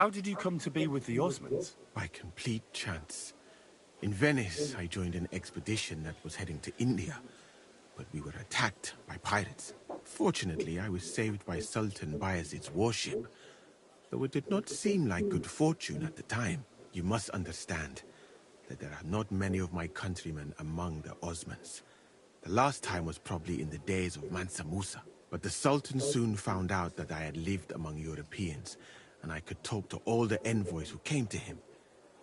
How did you come to be with the Osmonds? By complete chance. In Venice, I joined an expedition that was heading to India, but we were attacked by pirates. Fortunately, I was saved by Sultan Bayezid's warship, though it did not seem like good fortune at the time. You must understand that there are not many of my countrymen among the Osmonds. The last time was probably in the days of Mansa Musa, but the Sultan soon found out that I had lived among Europeans, and I could talk to all the envoys who came to him,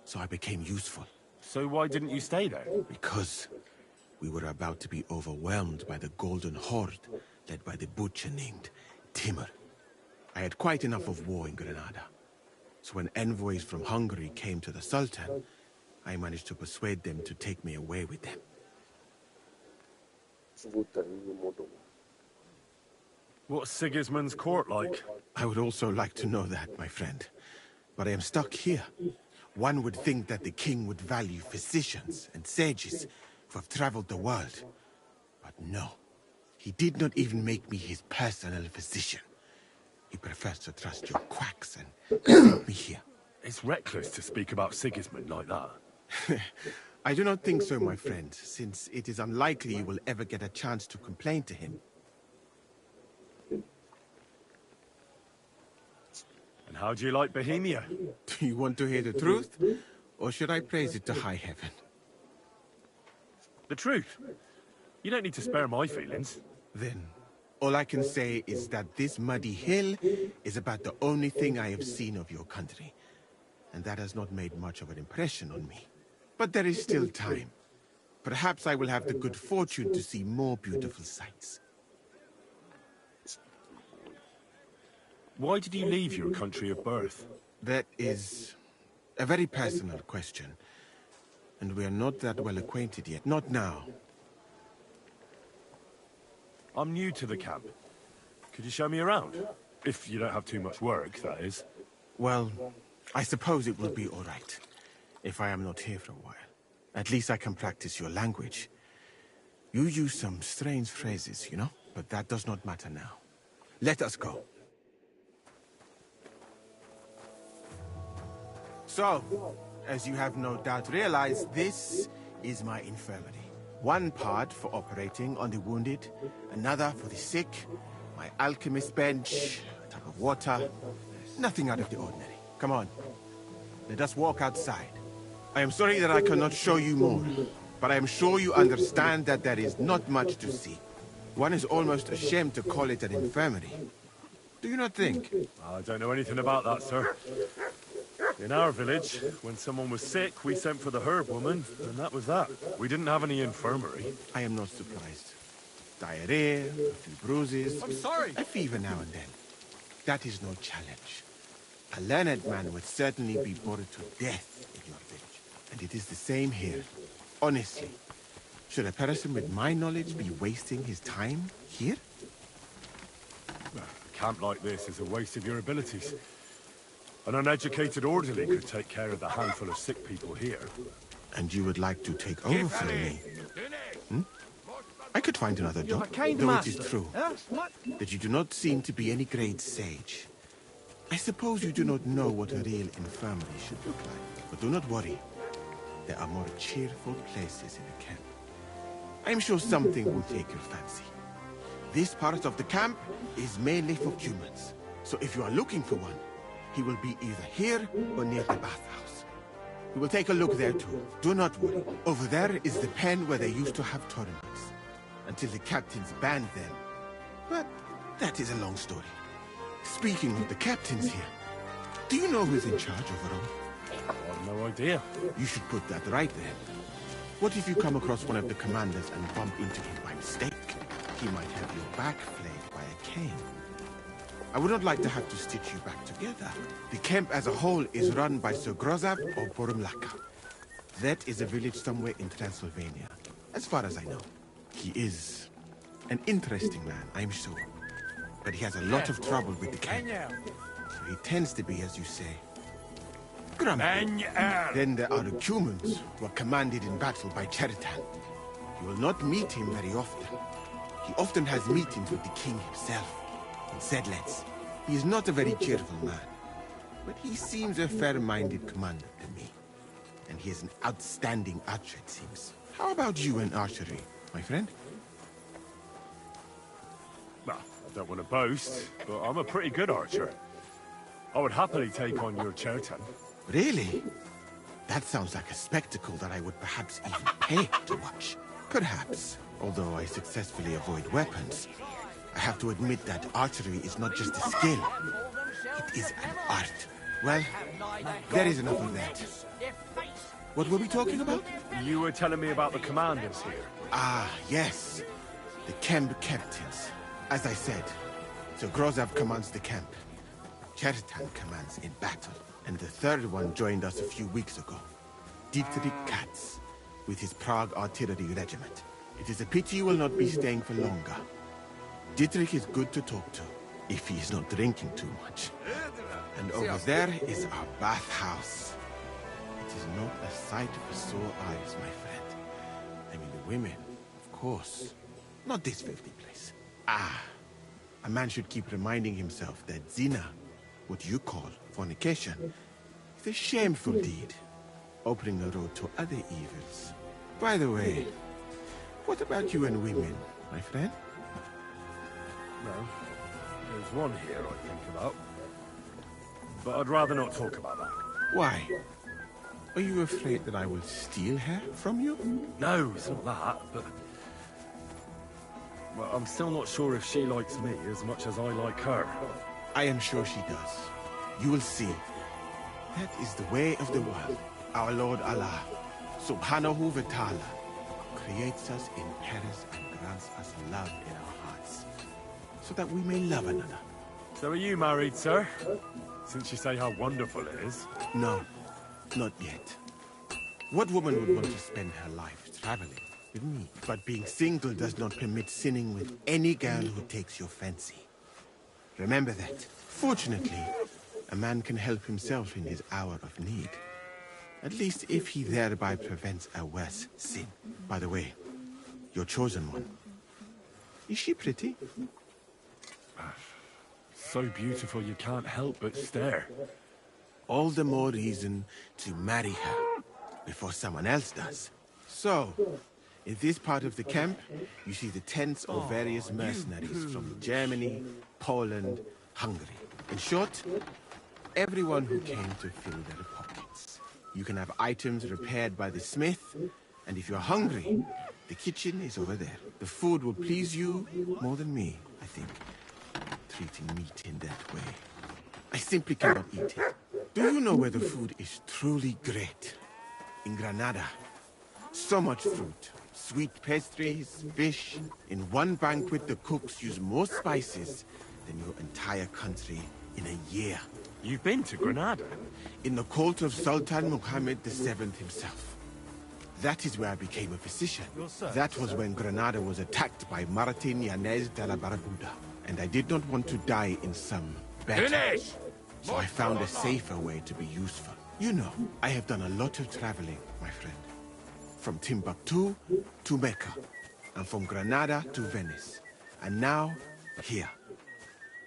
so I became useful. So why didn't you stay there? Because we were about to be overwhelmed by the Golden Horde, led by the butcher named Timur. I had quite enough of war in Granada, so when envoys from Hungary came to the Sultan, I managed to persuade them to take me away with them. What's Sigismund's court like? I would also like to know that, my friend. But I am stuck here. One would think that the king would value physicians and sages who have traveled the world. But no. He did not even make me his personal physician. He prefers to trust your quacks and send me here. It's reckless to speak about Sigismund like that. I do not think so, my friend, since it is unlikely you will ever get a chance to complain to him. And how do you like Bohemia? Do you want to hear the truth? Or should I praise it to high heaven? The truth? You don't need to spare my feelings. Then, all I can say is that this muddy hill is about the only thing I have seen of your country. And that has not made much of an impression on me. But there is still time. Perhaps I will have the good fortune to see more beautiful sights. Why did you leave your country of birth? That is a very personal question. And we are not that well acquainted yet. Not now. I'm new to the camp. Could you show me around? If you don't have too much work, that is. Well, I suppose it will be all right. If I am not here for a while. At least I can practice your language. You use some strange phrases, you know? But that does not matter now. Let us go. So, as you have no doubt realized, this is my infirmary. One part for operating on the wounded, another for the sick, my alchemist bench, a tub of water, nothing out of the ordinary. Come on, let us walk outside. I am sorry that I cannot show you more, but I am sure you understand that there is not much to see. One is almost ashamed to call it an infirmary. Do you not think? I don't know anything about that, sir. In our village, when someone was sick, we sent for the herb woman, and that was that. We didn't have any infirmary. I am not surprised. Diarrhea, a few bruises, I'm sorry. A fever now and then. That is no challenge. A learned man would certainly be bored to death in your village. And it is the same here. Honestly, should a person with my knowledge be wasting his time here? A camp like this is a waste of your abilities. An uneducated orderly could take care of the handful of sick people here. And you would like to take over from me? Hmm? I could find another job, though it is true that you do not seem to be any great sage. I suppose you do not know what a real infirmary should look like. But do not worry. There are more cheerful places in the camp. I am sure something will take your fancy. This part of the camp is mainly for humans. So if you are looking for one, he will be either here or near the bathhouse. We will take a look there too. Do not worry. Over there is the pen where they used to have tournaments. Until the captains banned them. But that is a long story. Speaking of the captains here, do you know who's in charge overall? I have no idea. You should put that right there. What if you come across one of the commanders and bump into him by mistake? He might have your back flayed by a cane. I would not like to have to stitch you back together. The camp as a whole is run by Sir Grozab or Borumlaka. That is a village somewhere in Transylvania, as far as I know. He is an interesting man, I'm sure. But he has a lot of trouble with the camp. So he tends to be, as you say, grumpy. Then there are the Cumans, who are commanded in battle by Cheritan. You will not meet him very often. He often has meetings with the king himself. In Sedlets, he is not a very cheerful man. but he seems a fair-minded commander to me. And he is an outstanding archer, it seems. How about you in archery, my friend? Well, I don't want to boast, but I'm a pretty good archer. I would happily take on your Chertan. Really? That sounds like a spectacle that I would perhaps even pay to watch. Perhaps, although I successfully avoid weapons. I have to admit that archery is not just a skill. It is an art. Well, there is enough of that. What were we talking about? You were telling me about the commanders here. Ah, yes. The camp captains. As I said, so Grozav commands the camp. Chertan commands in battle. And the third one joined us a few weeks ago. Dietrich Katz, with his Prague artillery regiment. It is a pity you will not be staying for longer. Dietrich is good to talk to, if he is not drinking too much. And over there is our bathhouse. It is not a sight for sore eyes, my friend. I mean, the women, of course. Not this filthy place. Ah, a man should keep reminding himself that zina, what you call fornication, is a shameful deed, opening the road to other evils. By the way, what about you and women, my friend? Well, there's one here I think about. But I'd rather not talk about that. Why? Are you afraid that I will steal her from you? No, it's not that, but... Well, I'm still not sure if she likes me as much as I like her. I am sure she does. You will see. That is the way of the world. Our Lord Allah, Subhanahu wa Ta'ala, creates us in Paris and grants us love in our hearts, so that we may love another. So are you married, sir? Since you say how wonderful it is. No, not yet. What woman would want to spend her life traveling with me? But being single does not permit sinning with any girl who takes your fancy. Remember that. Fortunately, a man can help himself in his hour of need. At least if he thereby prevents a worse sin. By the way, your chosen one. Is she pretty? So beautiful you can't help but stare. All the more reason to marry her before someone else does. So, in this part of the camp, you see the tents of various mercenaries from Germany, Poland, Hungary. In short, everyone who came to fill their pockets. You can have items repaired by the smith, and if you're hungry, the kitchen is over there. The food will please you more than me, I think. Treating meat in that way. I simply cannot eat it. Do you know where the food is truly great? In Granada. So much fruit, sweet pastries, fish. In one banquet, the cooks use more spices than your entire country in a year. You've been to Granada? In the court of Sultan Muhammad VII himself. That is where I became a physician. That was when Granada was attacked by Martin Yanez de la Barbuda. And I did not want to die in some battle. Finish! So I found a safer way to be useful. You know, I have done a lot of traveling, my friend. From Timbuktu to Mecca. And from Granada to Venice. And now, here.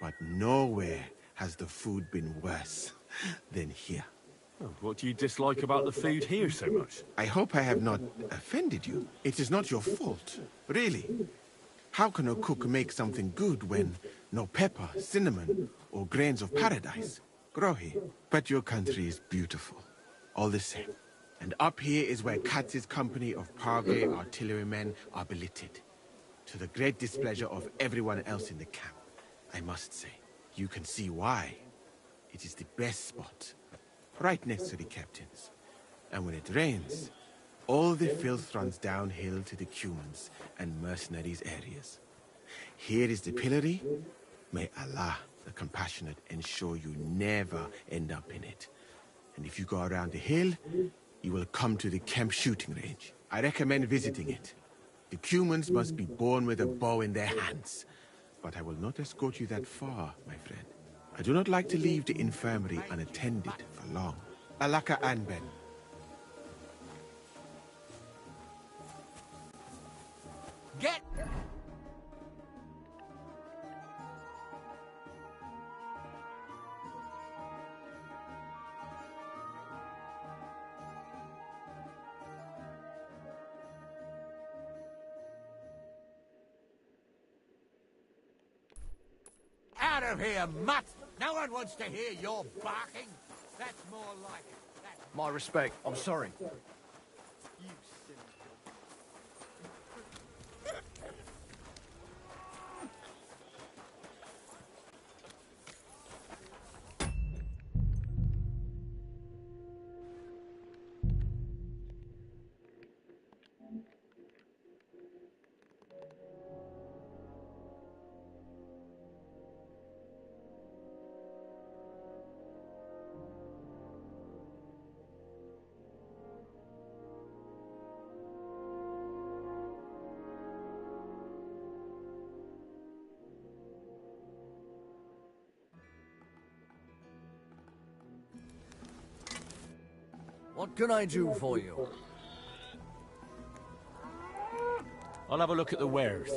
But nowhere has the food been worse than here. What do you dislike about the food here so much? I hope I have not offended you. It is not your fault, really. How can a cook make something good when no pepper, cinnamon, or grains of paradise grow here? But your country is beautiful, all the same. And up here is where Katz's company of Prague artillerymen are billeted. To the great displeasure of everyone else in the camp, I must say. You can see why. It is the best spot, right next to the captains. And when it rains, all the filth runs downhill to the Cumans and mercenaries areas. Here is the pillory. May Allah, the compassionate, ensure you never end up in it. And if you go around the hill, you will come to the camp shooting range. I recommend visiting it. The Cumans must be born with a bow in their hands. But I will not escort you that far, my friend. I do not like to leave the infirmary unattended for long. Alaka Anben. Get... out of here, mutt! No one wants to hear your barking. That's more like it. My respect. I'm sorry. What can I do for you? I'll have a look at the wares.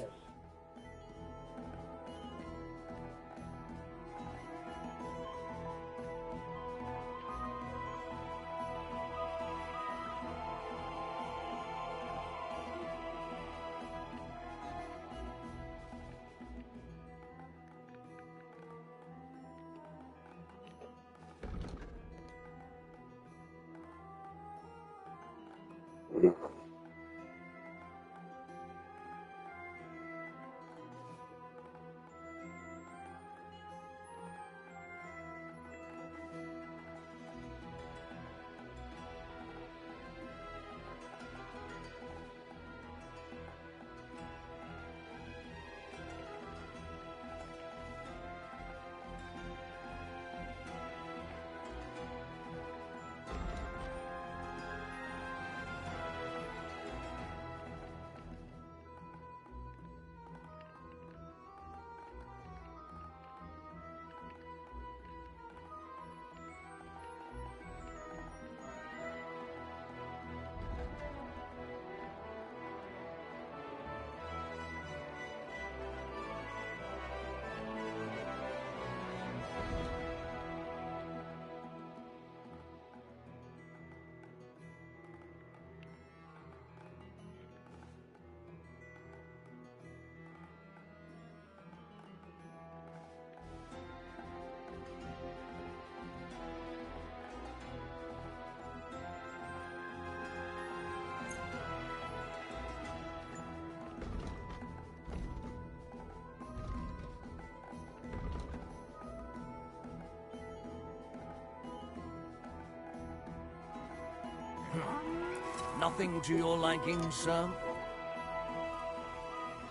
Nothing to your liking, sir?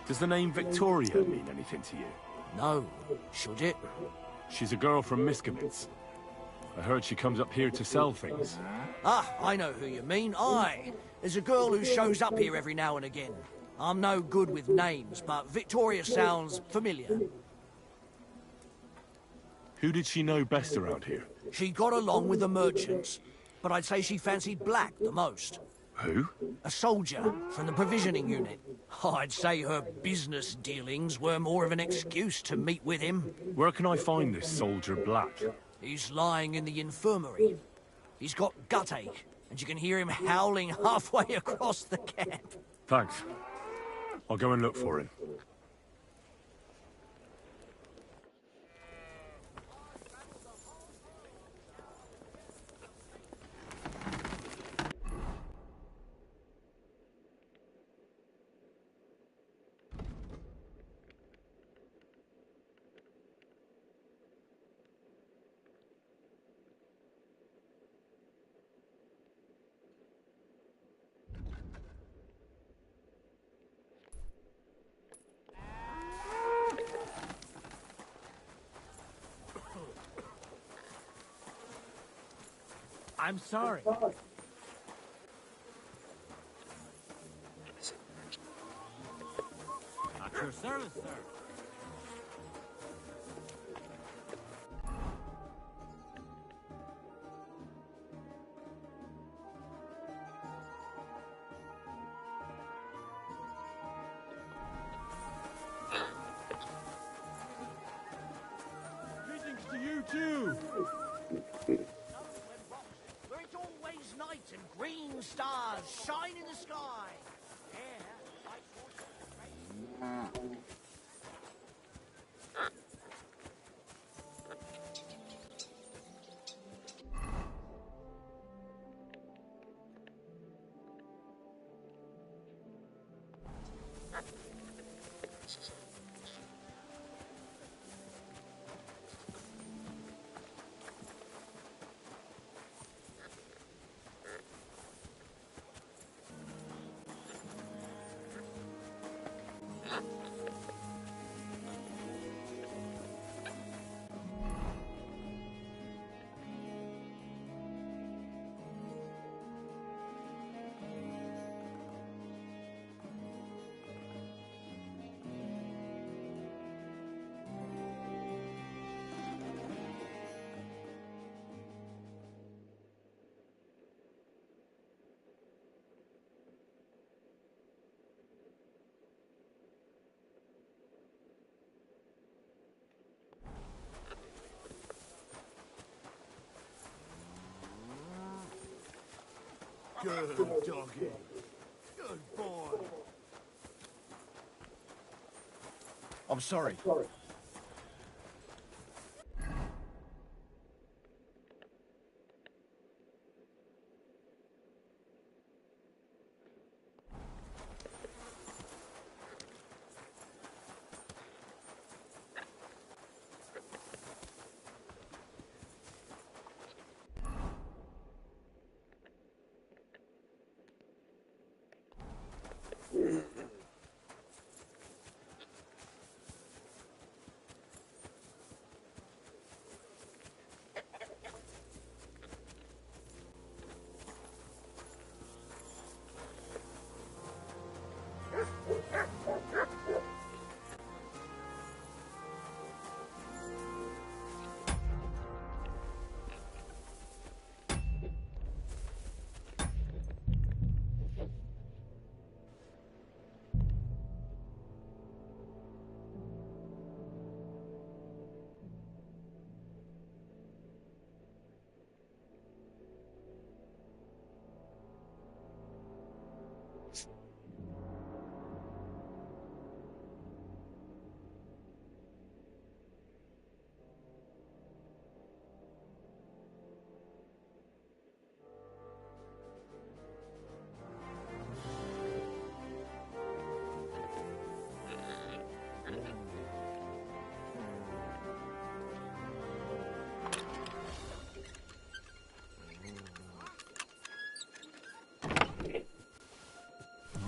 Does the name Victoria mean anything to you? No. Should it? She's a girl from Miscavige. I heard she comes up here to sell things. Ah, I know who you mean. Aye. There's a girl who shows up here every now and again. I'm no good with names, but Victoria sounds familiar. Who did she know best around here? She got along with the merchants, but I'd say she fancied Black the most. Who? A soldier from the provisioning unit. I'd say her business dealings were more of an excuse to meet with him. Where can I find this soldier Black? He's lying in the infirmary. He's got guttache, and you can hear him howling halfway across the camp. Thanks. I'll go and look for him. I'm sorry. At your service, sir. Greetings to you too! Where it's always night and green stars shine in the sky. Good doggy. Good boy. I'm sorry.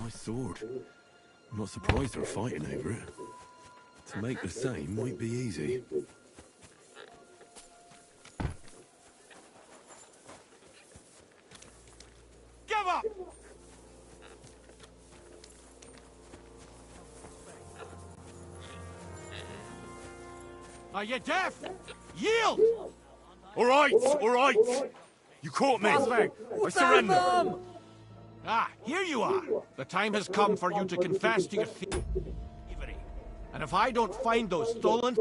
Nice sword. I'm not surprised they're fighting over it. To make the same might be easy. Give up! Are you deaf? Yield! All right. You caught me. I surrender. Ah, here you are. The time has come for you to confess to your thievery. And if I don't find those stolen...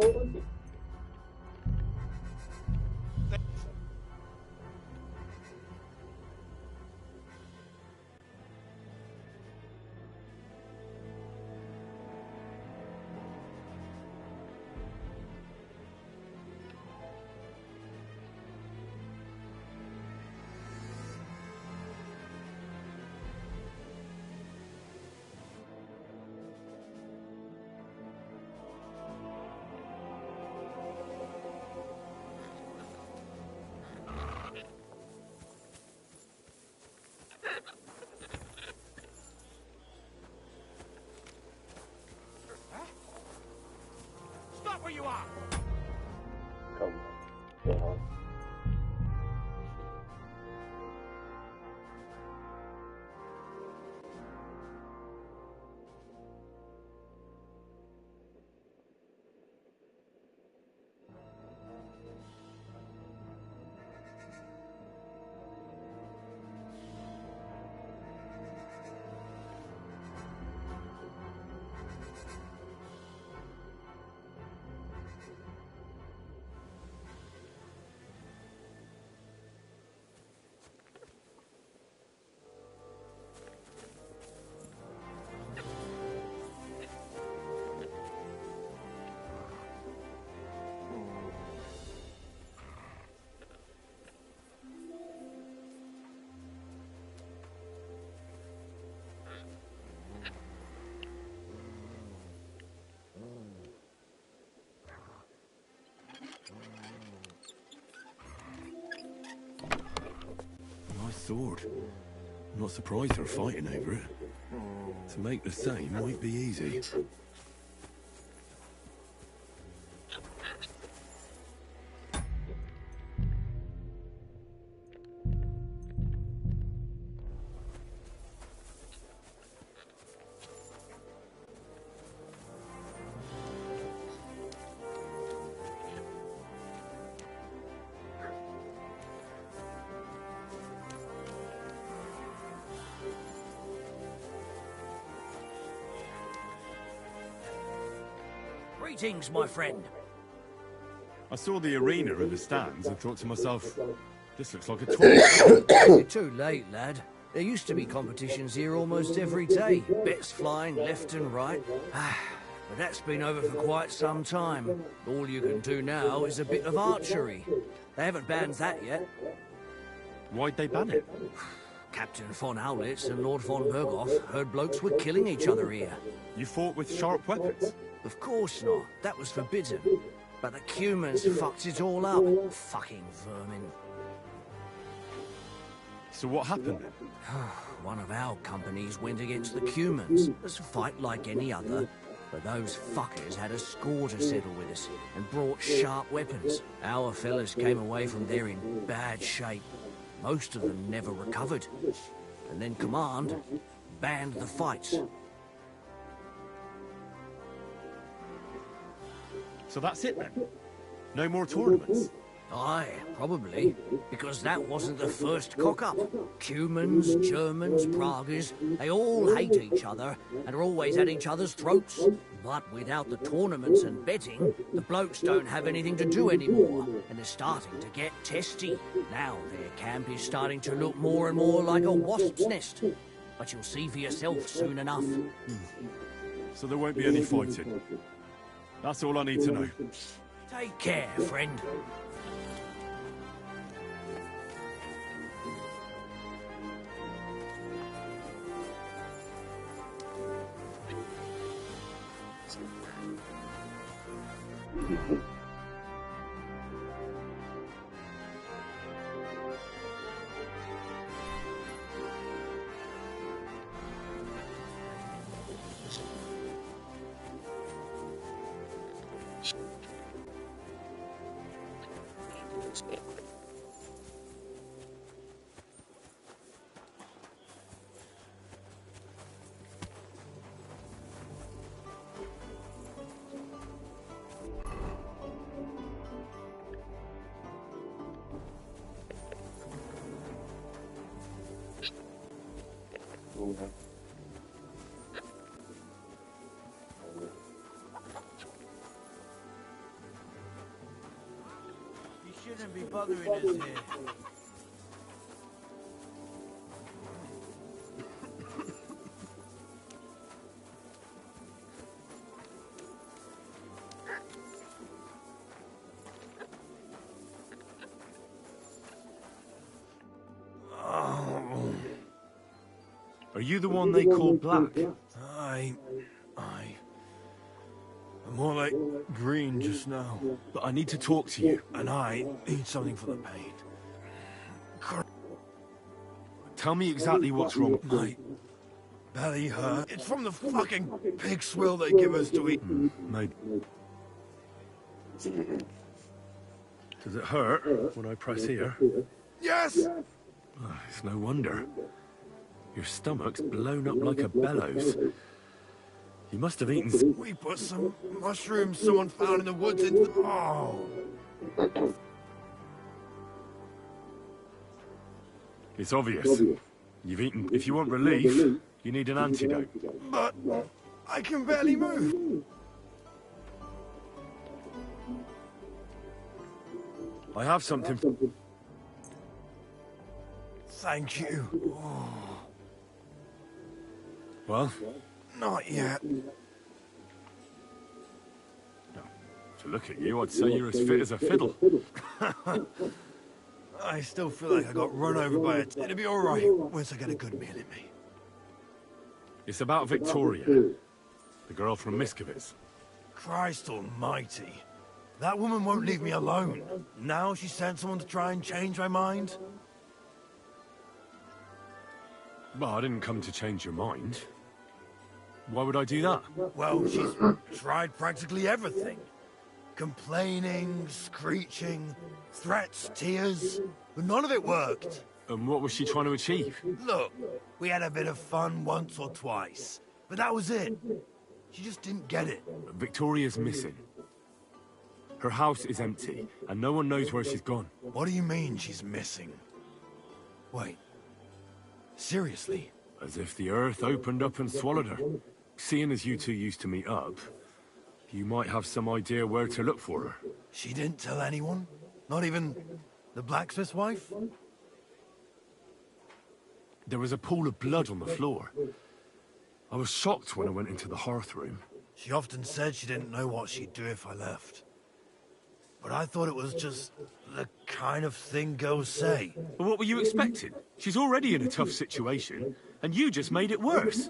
Stop where you are! Nice sword. I'm not surprised they're fighting over it. To make the same might be easy. Greetings, my friend. I saw the arena and the stands and thought to myself, this looks like a tournament. You're too late, lad. There used to be competitions here almost every day. Bets flying left and right. But that's been over for quite some time. All you can do now is a bit of archery. They haven't banned that yet. Why'd they ban it? Captain von Howlitz and Lord von Berghoff heard blokes were killing each other here. You fought with sharp weapons? Of course not. That was forbidden. But the Cumans fucked it all up. Fucking vermin. So what happened then? One of our companies went against the Cumans. It's a fight like any other. But those fuckers had a score to settle with us and brought sharp weapons. Our fellas came away from there in bad shape. Most of them never recovered. And then Command banned the fights. So that's it then? No more tournaments? Aye, probably. Because that wasn't the first cock-up. Cumans, Germans, Praguers, they all hate each other and are always at each other's throats. But without the tournaments and betting, the blokes don't have anything to do anymore. And they're starting to get testy. Now their camp is starting to look more and more like a wasp's nest. But you'll see for yourself soon enough. So there won't be any fighting? That's all I need to know. Take care, friend. You shouldn't be bothering us here. Are you the one they call Black? I'm more like green just now. But I need to talk to you. And I need something for the pain. Tell me exactly what's wrong. My belly hurt. It's from the fucking pig swill they give us to eat. Maybe. Does it hurt when I press here? Yes! Oh, it's no wonder. Your stomach's blown up like a bellows. You must have eaten... We put some mushrooms someone found in the woods into the... Oh! It's obvious. You've eaten... If you want relief, you need an antidote. But I can barely move. I have something... Thank you. Oh, Well, not yet. to look at you, I'd say you're as fit as a fiddle. I still feel like I got run over by a... It'll be all right once I get a good meal in me. It's about Victoria, the girl from Miskovitz. Christ almighty. That woman won't leave me alone. Now she sent someone to try and change my mind. Well, I didn't come to change your mind. Why would I do that? Well, she's tried practically everything. Complaining, screeching, threats, tears, but none of it worked. And what was she trying to achieve? Look, we had a bit of fun once or twice, but that was it. She just didn't get it. Victoria's missing. Her house is empty, and no one knows where she's gone. What do you mean she's missing? Wait. Seriously? As if the earth opened up and swallowed her. Seeing as you two used to meet up, you might have some idea where to look for her. She didn't tell anyone? Not even the blacksmith's wife? There was a pool of blood on the floor. I was shocked when I went into the hearth room. She often said she didn't know what she'd do if I left. But I thought it was just the kind of thing girls say. Well, what were you expecting? She's already in a tough situation, and you just made it worse.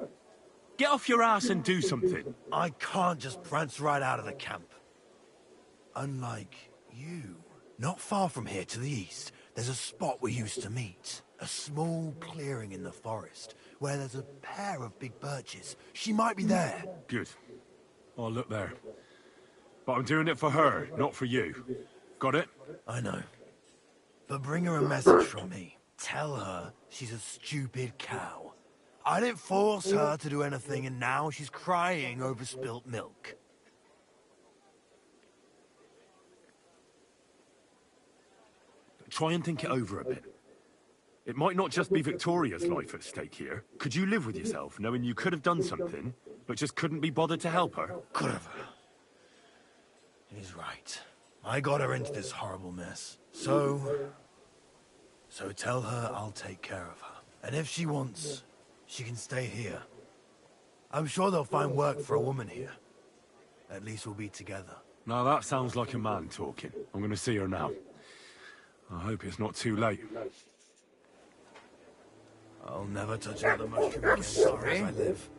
Get off your ass and do something. I can't just prance right out of the camp. Unlike you. Not far from here to the east, there's a spot we used to meet. A small clearing in the forest, where there's a pair of big birches. She might be there. Good. I'll look there. But I'm doing it for her, not for you. Got it? I know. But bring her a message from me. Tell her she's a stupid cow. I didn't force her to do anything, and now she's crying over spilt milk. Try and think it over a bit. It might not just be Victoria's life at stake here. Could you live with yourself, knowing you could have done something, but just couldn't be bothered to help her? Could have. He's right. I got her into this horrible mess. So tell her I'll take care of her. And if she wants, she can stay here. I'm sure they'll find work for a woman here. At least we'll be together. Now that sounds like a man talking. I'm going to see her now. I hope it's not too late. I'll never touch another mushroom again. Sorry. If I live.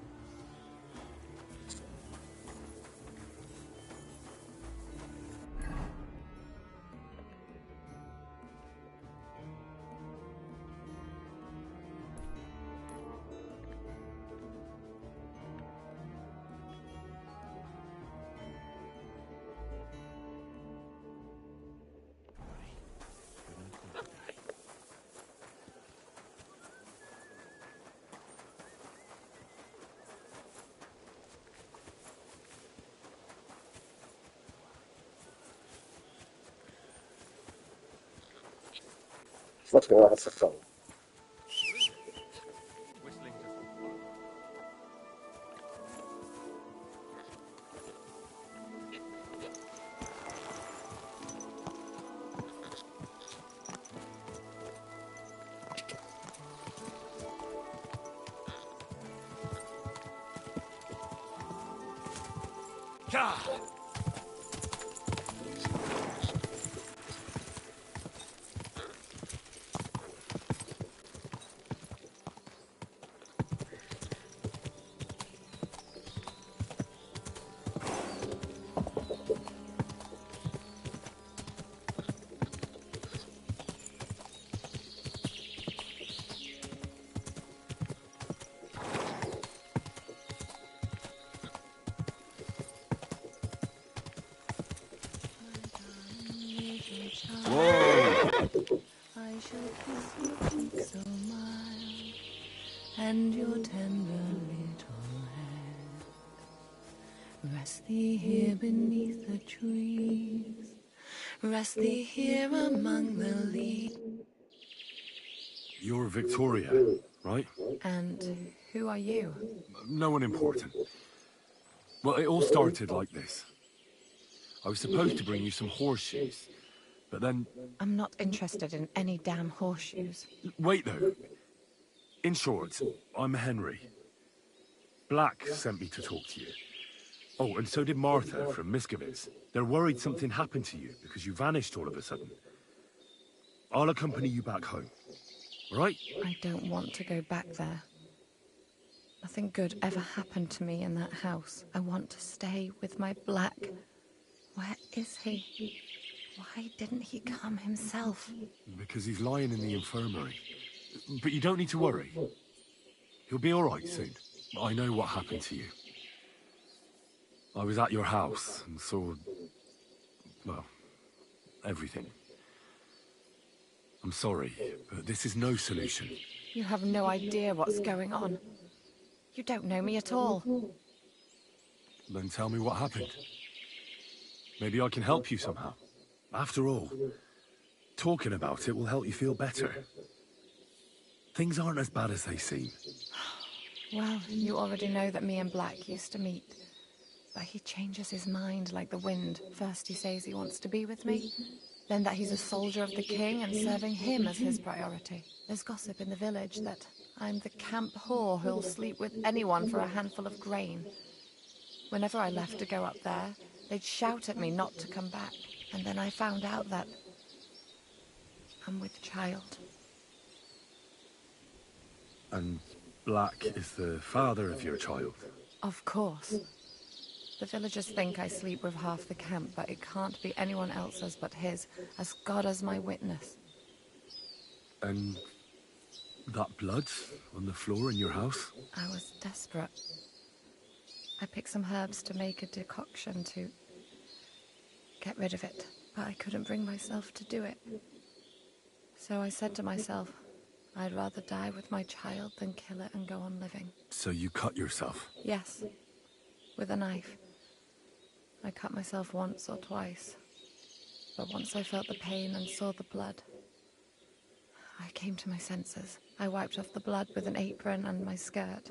Nossa, fala. I shall kiss your cheek so mild, and your tender little head. Rest thee here beneath the trees, rest thee here among the leaves. You're Victoria, right? And who are you? No one important. Well, it all started like this. I was supposed to bring you some horseshoes, but then... I'm not interested in any damn horseshoes. Wait, though. In short, I'm Henry. Black sent me to talk to you. Oh, and so did Martha from Miskovitz. They're worried something happened to you because you vanished all of a sudden. I'll accompany you back home. Right? I don't want to go back there. Nothing good ever happened to me in that house. I want to stay with my Black. Where is he? Why didn't he come himself? Because he's lying in the infirmary. But you don't need to worry. You'll be all right soon. I know what happened to you. I was at your house and saw, well, everything. I'm sorry, but this is no solution. You have no idea what's going on. You don't know me at all. Then tell me what happened. Maybe I can help you somehow. After all, talking about it will help you feel better. Things aren't as bad as they seem. Well, you already know that me and Black used to meet. But he changes his mind like the wind. First he says he wants to be with me, then that he's a soldier of the king and serving him as his priority. There's gossip in the village that I'm the camp whore who'll sleep with anyone for a handful of grain. Whenever I left to go up there, they'd shout at me not to come back. And then I found out that I'm with child. And Black is the father of your child? Of course. The villagers think I sleep with half the camp, but it can't be anyone else's but his, as God is my witness. And that blood on the floor in your house? I was desperate. I picked some herbs to make a decoction to get rid of it, but I couldn't bring myself to do it. So I said to myself, I'd rather die with my child than kill it and go on living. So you cut yourself? Yes, with a knife. I cut myself once or twice, but once I felt the pain and saw the blood, I came to my senses. I wiped off the blood with an apron and my skirt,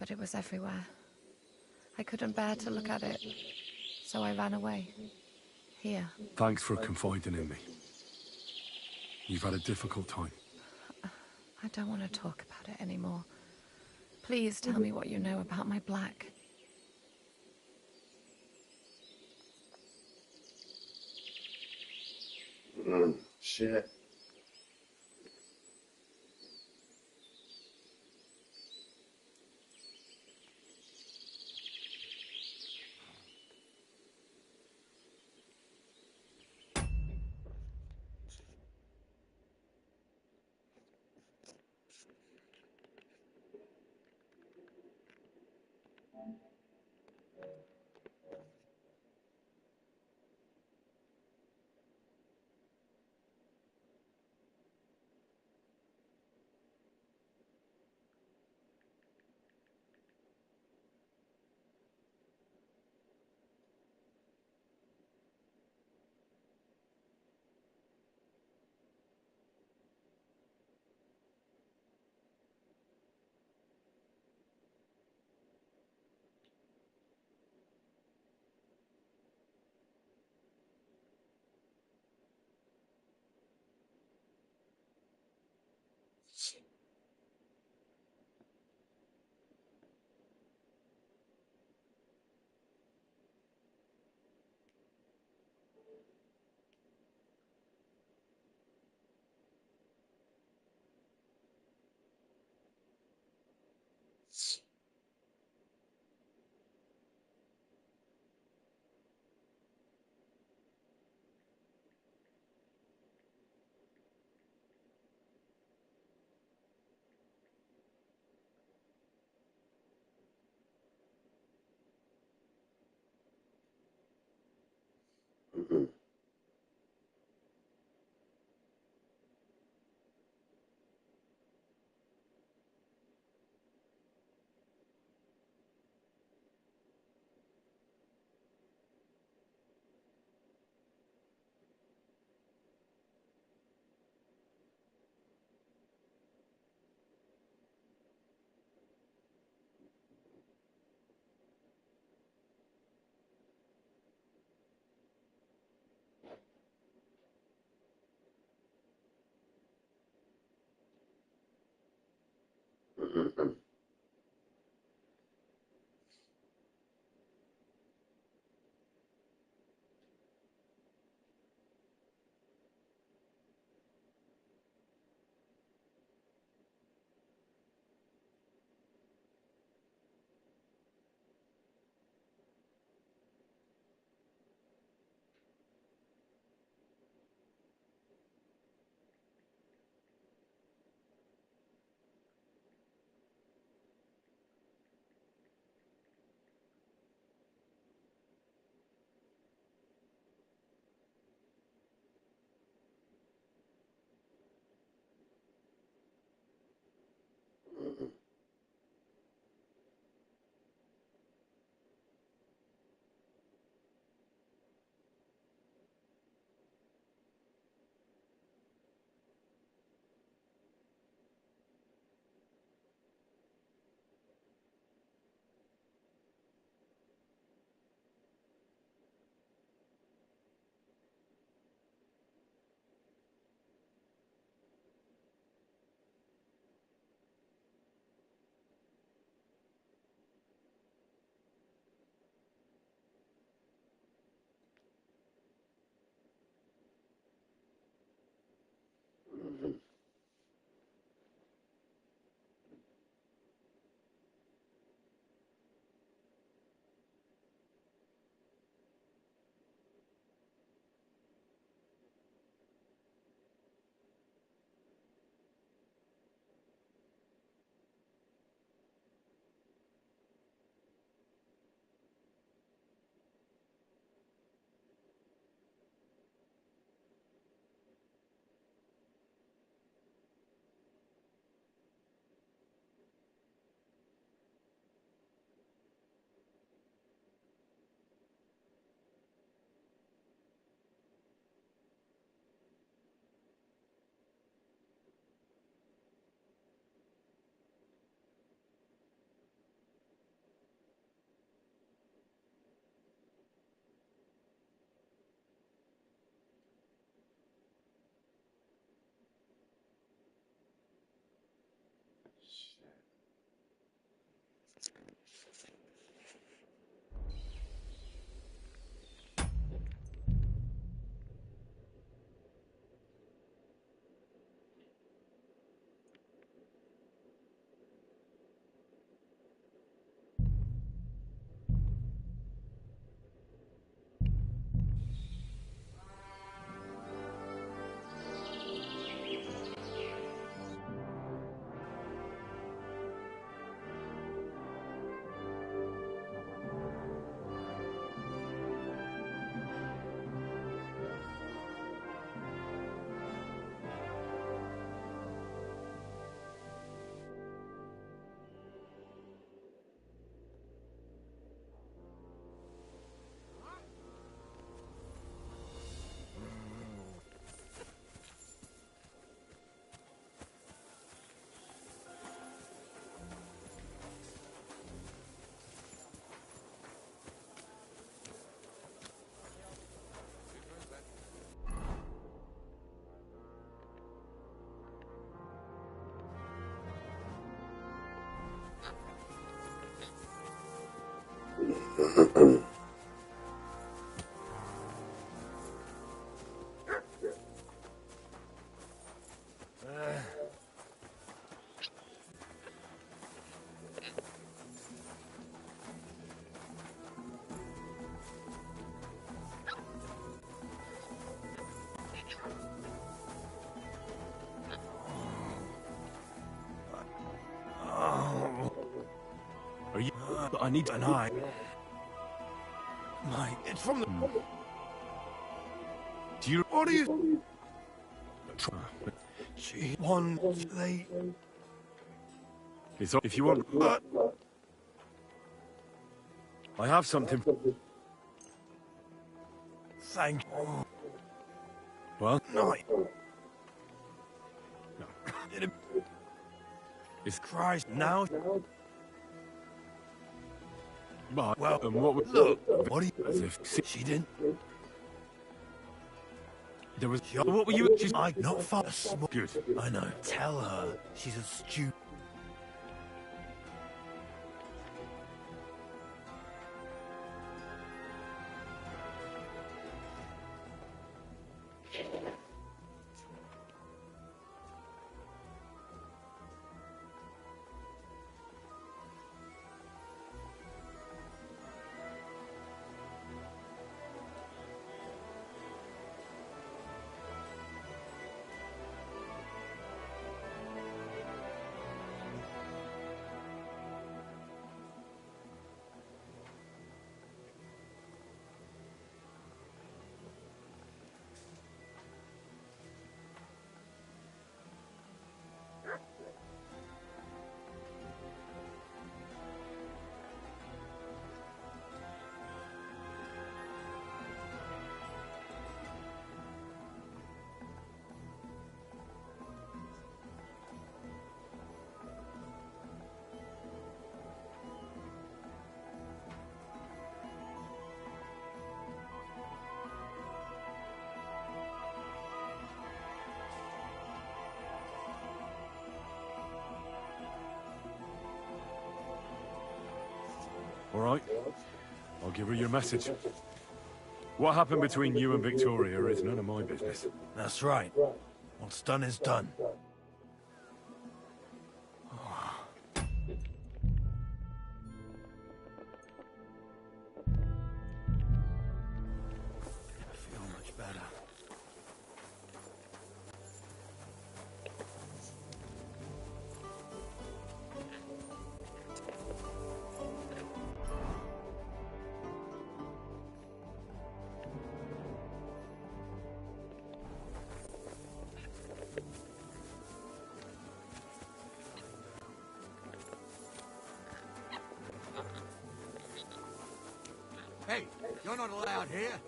but it was everywhere. I couldn't bear to look at it, so I ran away. Here. Thanks for confiding in me. You've had a difficult time. I don't want to talk about it anymore. Please tell me what you know about my Black. Shit. Are you? I need And I... It's from the... Do you? What do you... She wants... They... It's if you want. But... I have something. Thank you. Well, No. it's Christ, now... but Well, and what would look, what do as you... if She didn't... there was. What were you? She's I not far small. good. I know. Tell her she's a stupid... All right. I'll give her your message. What happened between you and Victoria is none of my business. That's right. What's done is done. I feel much better. Hey, you're not allowed here.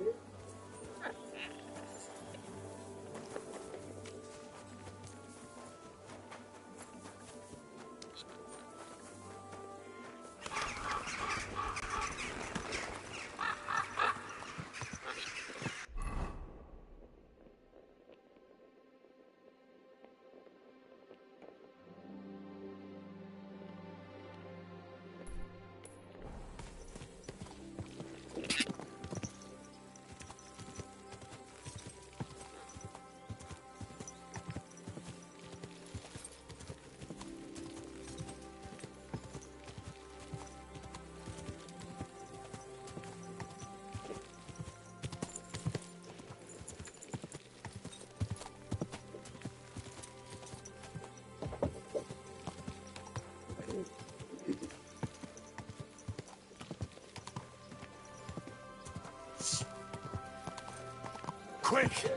Quick!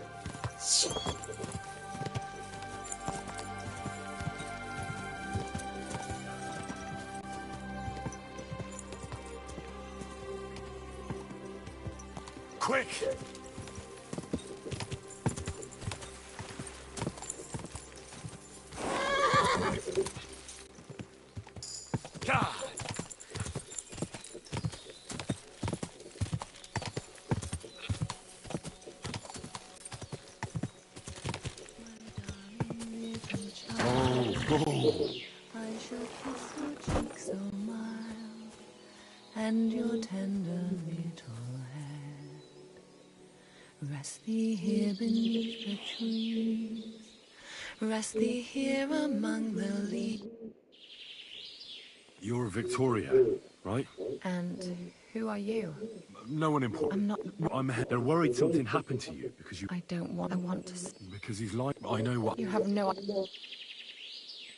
Quick! God! I shall kiss your cheek so mild and your tender little head. Rest thee here beneath the trees, rest thee here among the leaves. You're Victoria, right? And who are you? No one important. They're worried something happened to you because you... I don't want... I want to... Because he's like... I know what... You have no...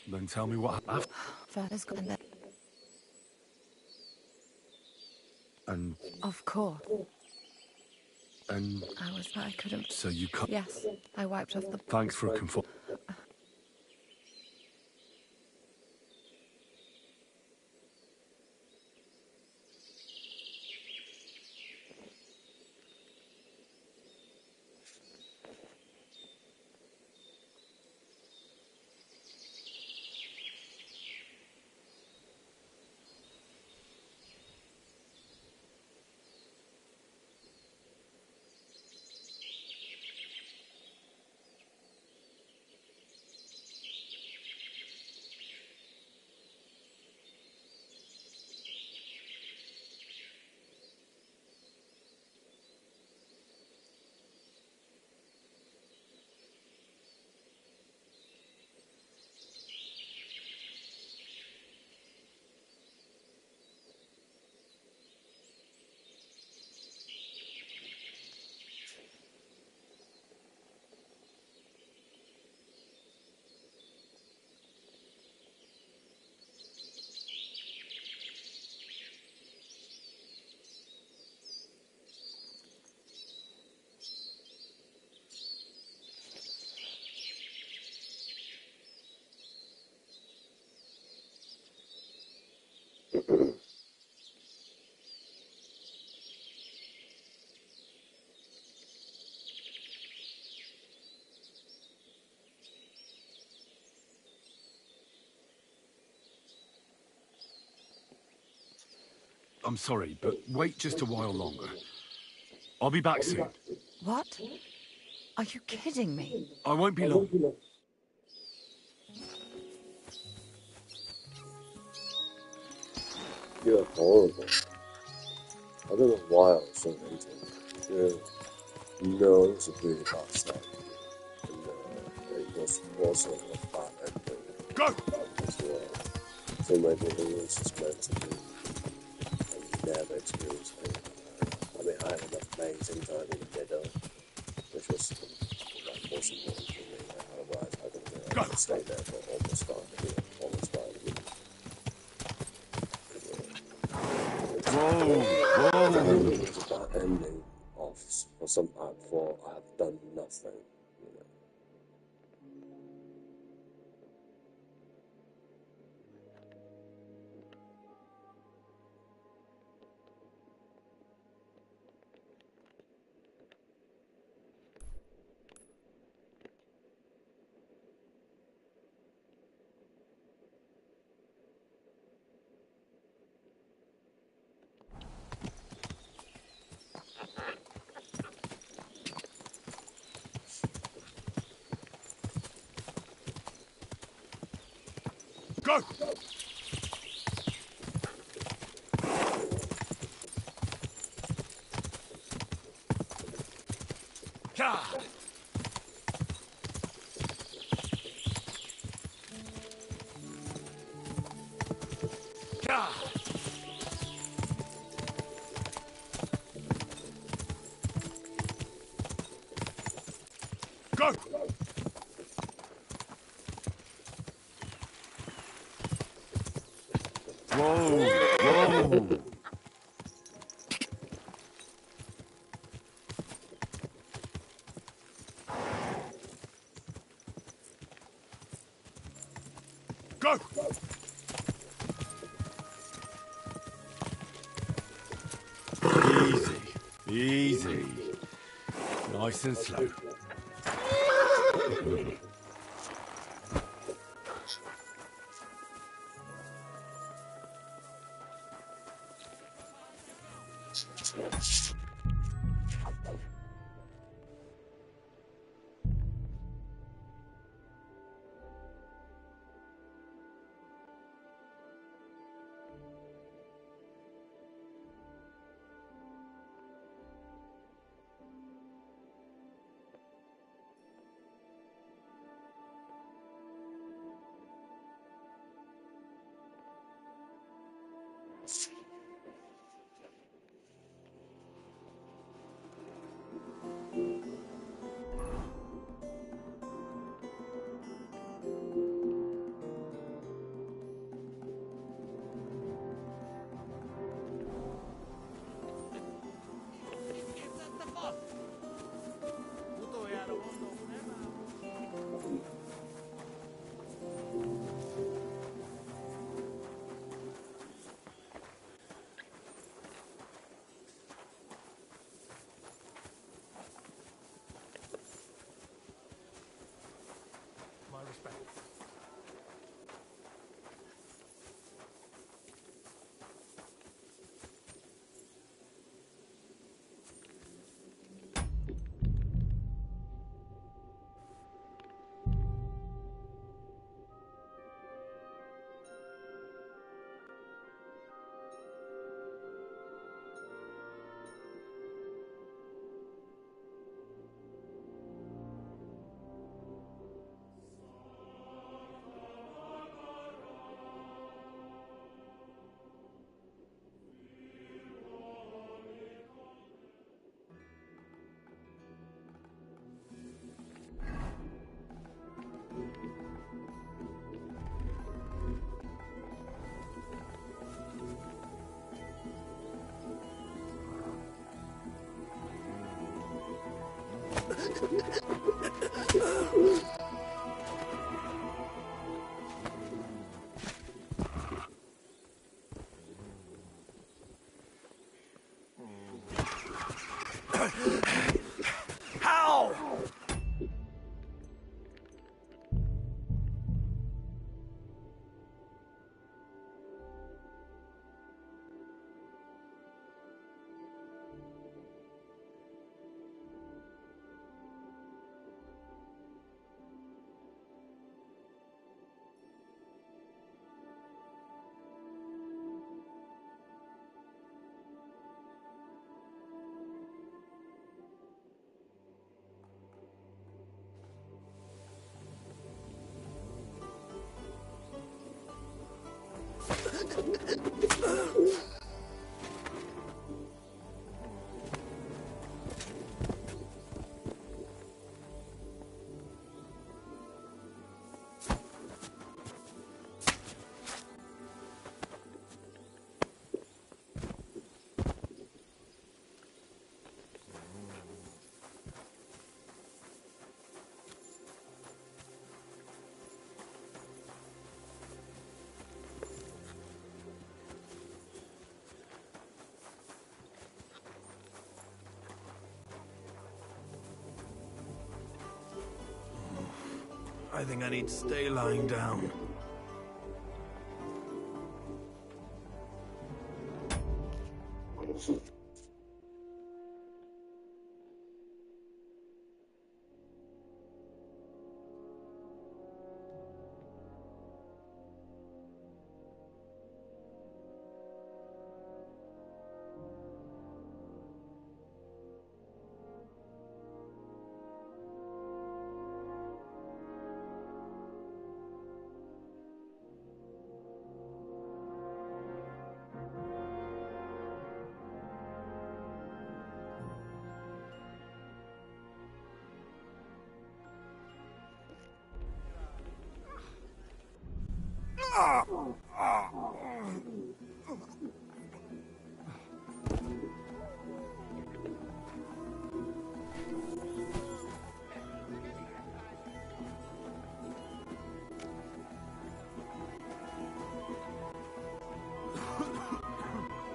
Then tell me what happened. Father's gone there. And... Of course. And... I couldn't... So you cut... Yes, I wiped off the... Thanks for confirming. I'm sorry, but wait just a while longer. I'll be back soon. What? Are you kidding me? I won't be long. You're horrible. I don't know why I was so hated. No, it was a really bad start. And it was also a bad ending. Go! As well. So maybe it was just meant to be. And never experienced anything like that. I mean, I had an amazing time in the middle, which was like most important for me. Otherwise, I don't think I could stay there for almost 5 minutes. Whoa! It's a bad ending of for some art for I have done nothing. Go! God! God! Go! Whoa! Whoa! Go! Easy. Easy. Nice and slow. My respect. How? I think I need to stay lying down.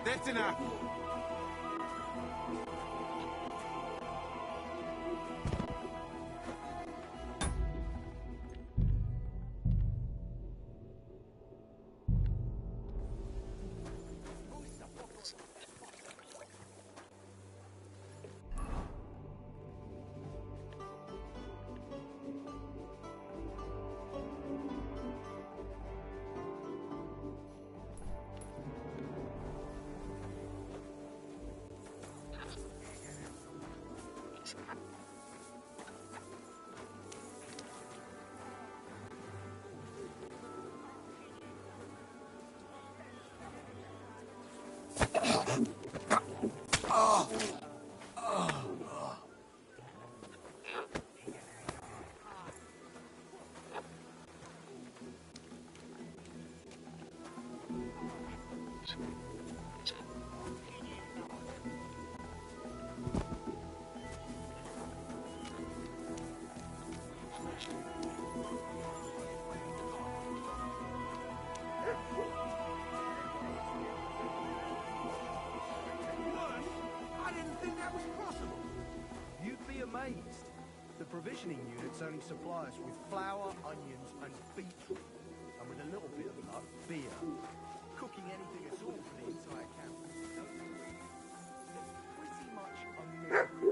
That's enough. I didn't think that was possible. You'd be amazed. The provisioning units only supply us with flour, onions, and beetroot. And with a little bit of luck, beer. Cooking anything at all for the entire camp. Pretty much unlimited.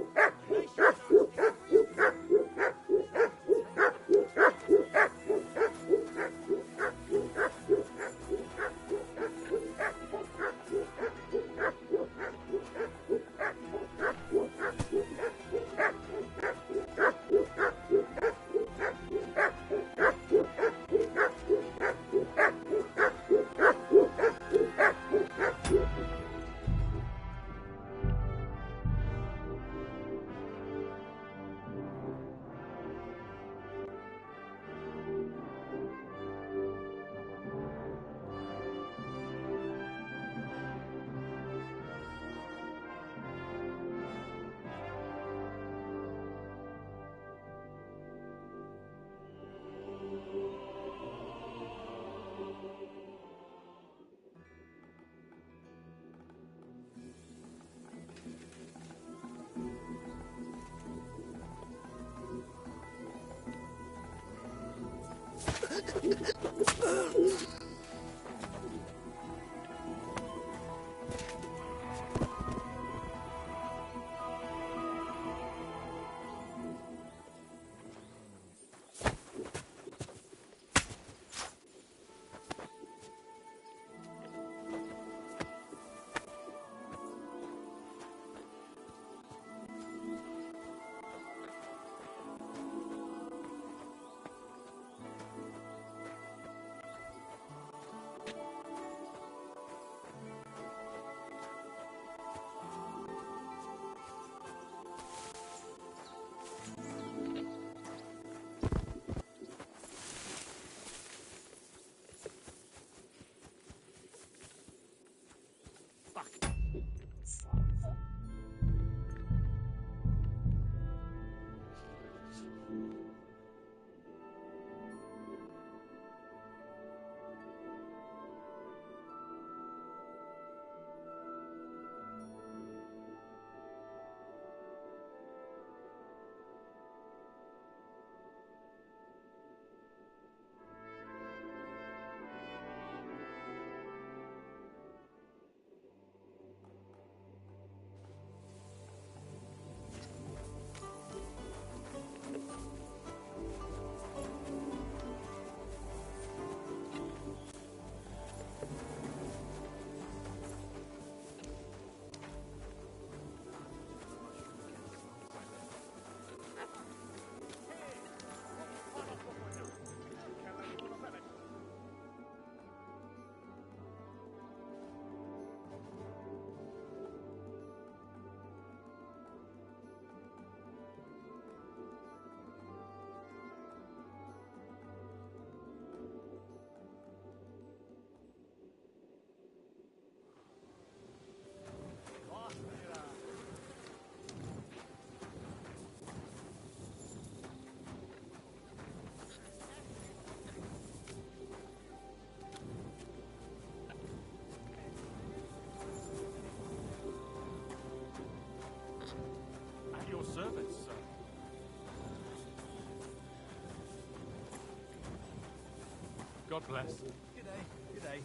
God bless. Good day. Good day.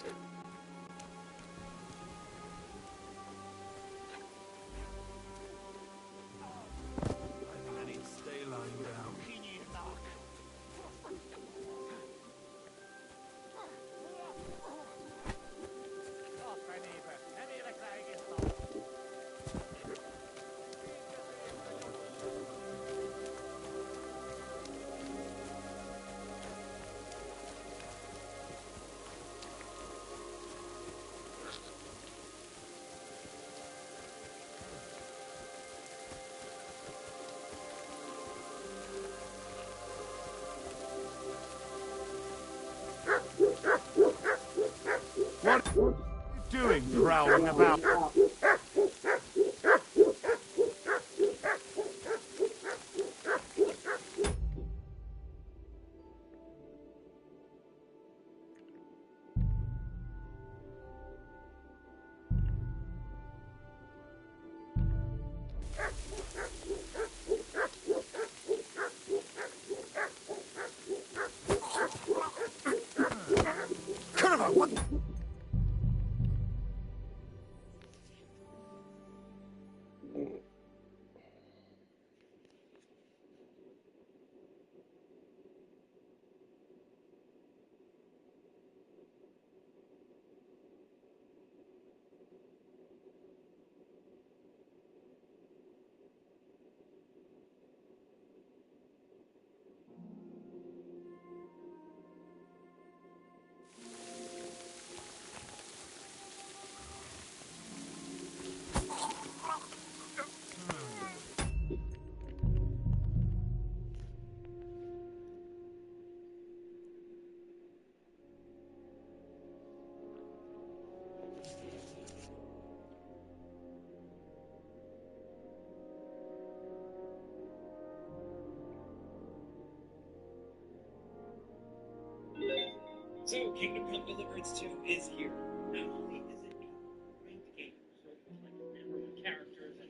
I need to stay lying down. What are you doing, prowling about? So, Kingdom Come Deliverance 2 is here. Not only is it a great game, so like memorable characters and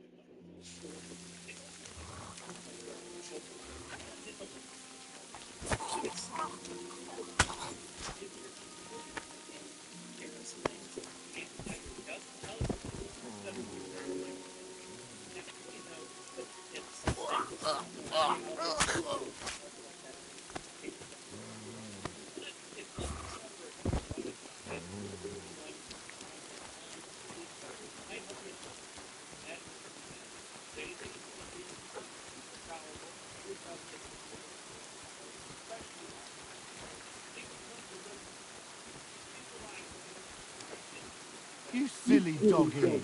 You silly doggy.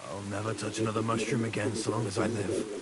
I'll never touch another mushroom again so long as I live.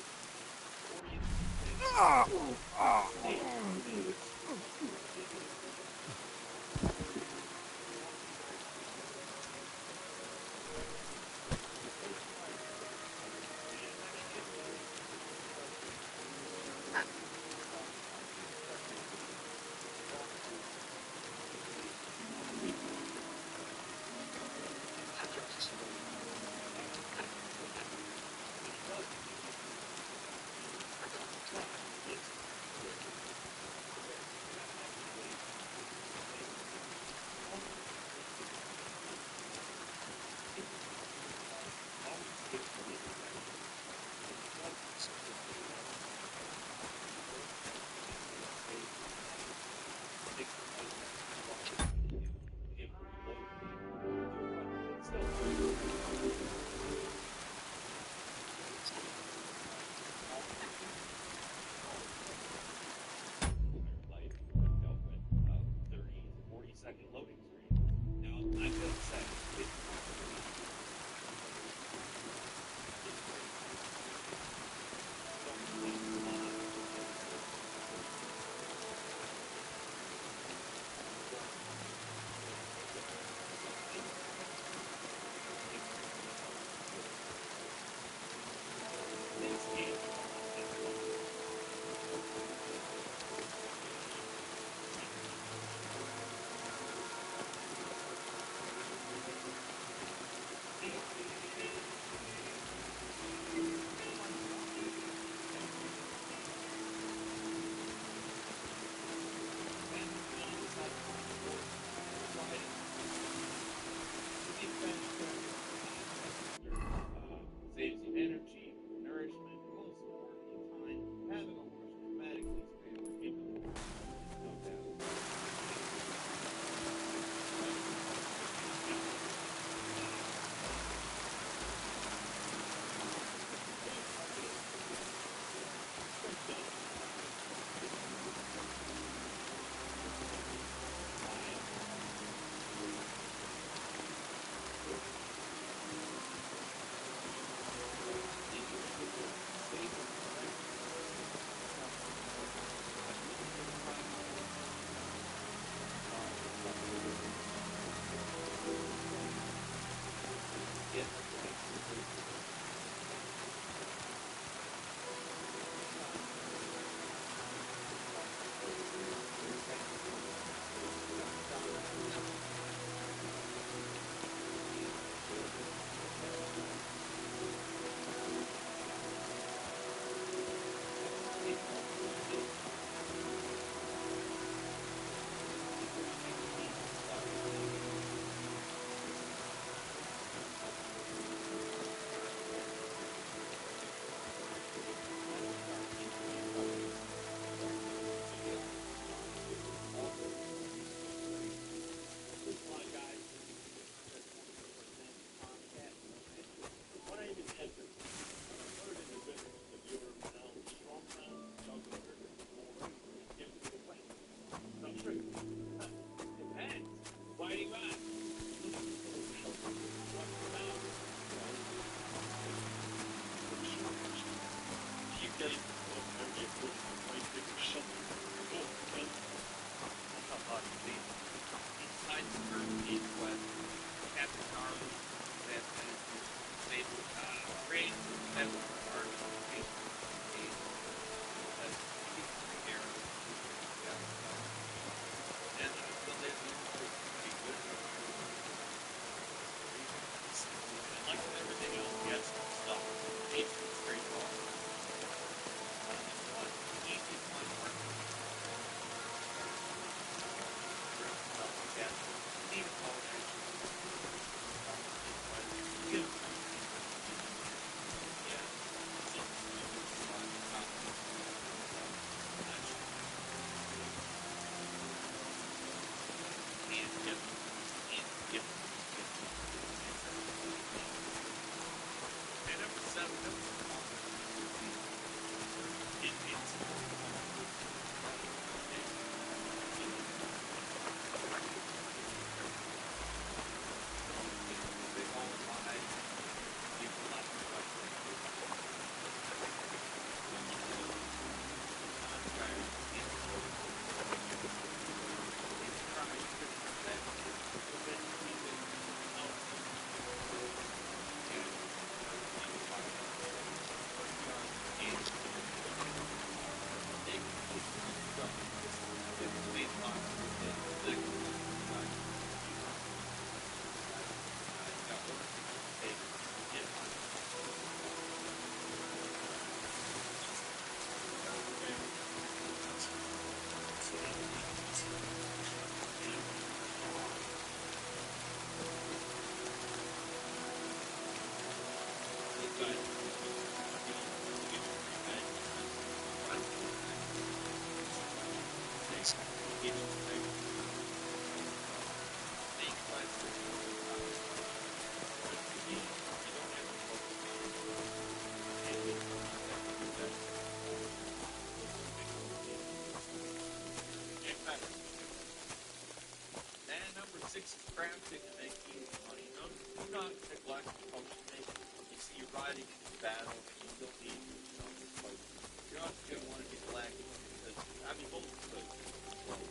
basics of crafting to make you money. No, do not neglect potion making. You see, you're riding into battle, and you still need some potions. You're not going to want to neglect, because, I mean, both of those things. Well,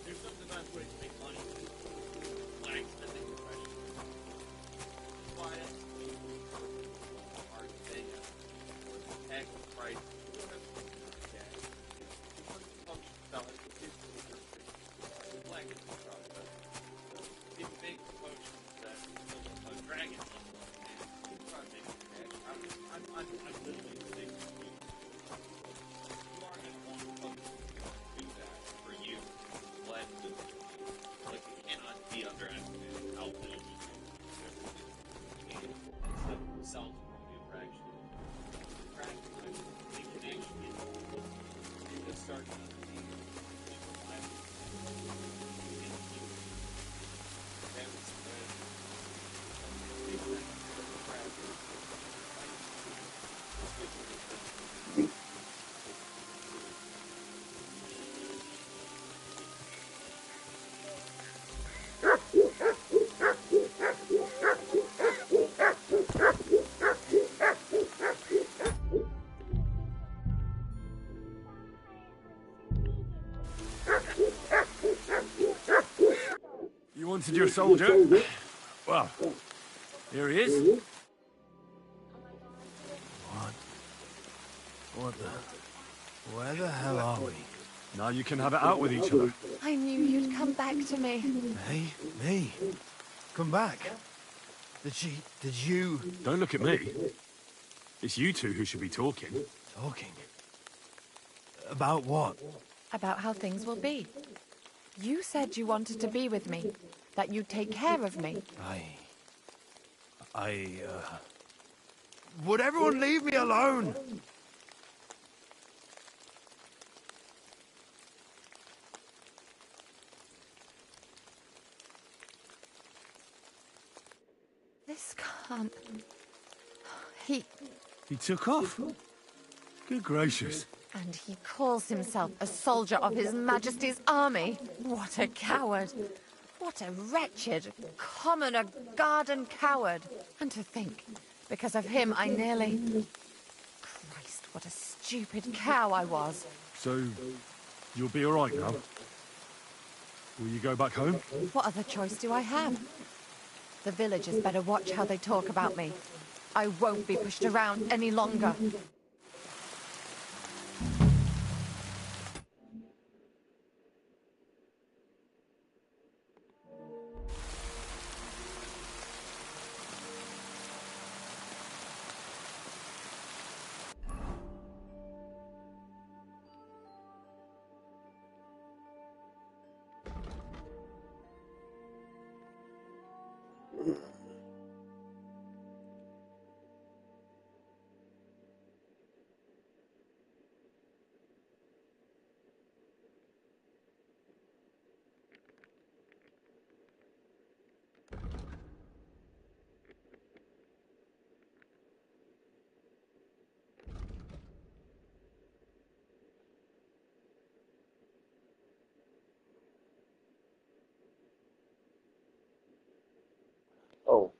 there's something about ways to make money. Blacksmithing profession. Quiet, hard to pay you. Heck, price. You don't have to pay cash. Function selling is black is the process. So if you make potions that a dragon level, and you try to make cash, I'm literally saying to you, you are going to want potions to do that for you. Blend with like it cannot be underestimated how little you can and stuff themselves from you are actually practical. They can actually you can start to understand You wanted your soldier? Well, here he is. What the... Where the hell are we? Now you can have it out with each other. I knew you'd come back to me. Hey, me? Come back. Did you... Don't look at me. It's you two who should be talking. Talking? About what? About how things will be. You said you wanted to be with me, that you'd take care of me. Would everyone leave me alone? This can't... He took off. Good gracious. And he calls himself a soldier of His Majesty's army. What a coward. What a wretched, commoner garden coward. And to think, because of him I nearly... Christ, what a stupid cow I was. So, you'll be all right now? Will you go back home? What other choice do I have? The villagers better watch how they talk about me. I won't be pushed around any longer. Oh.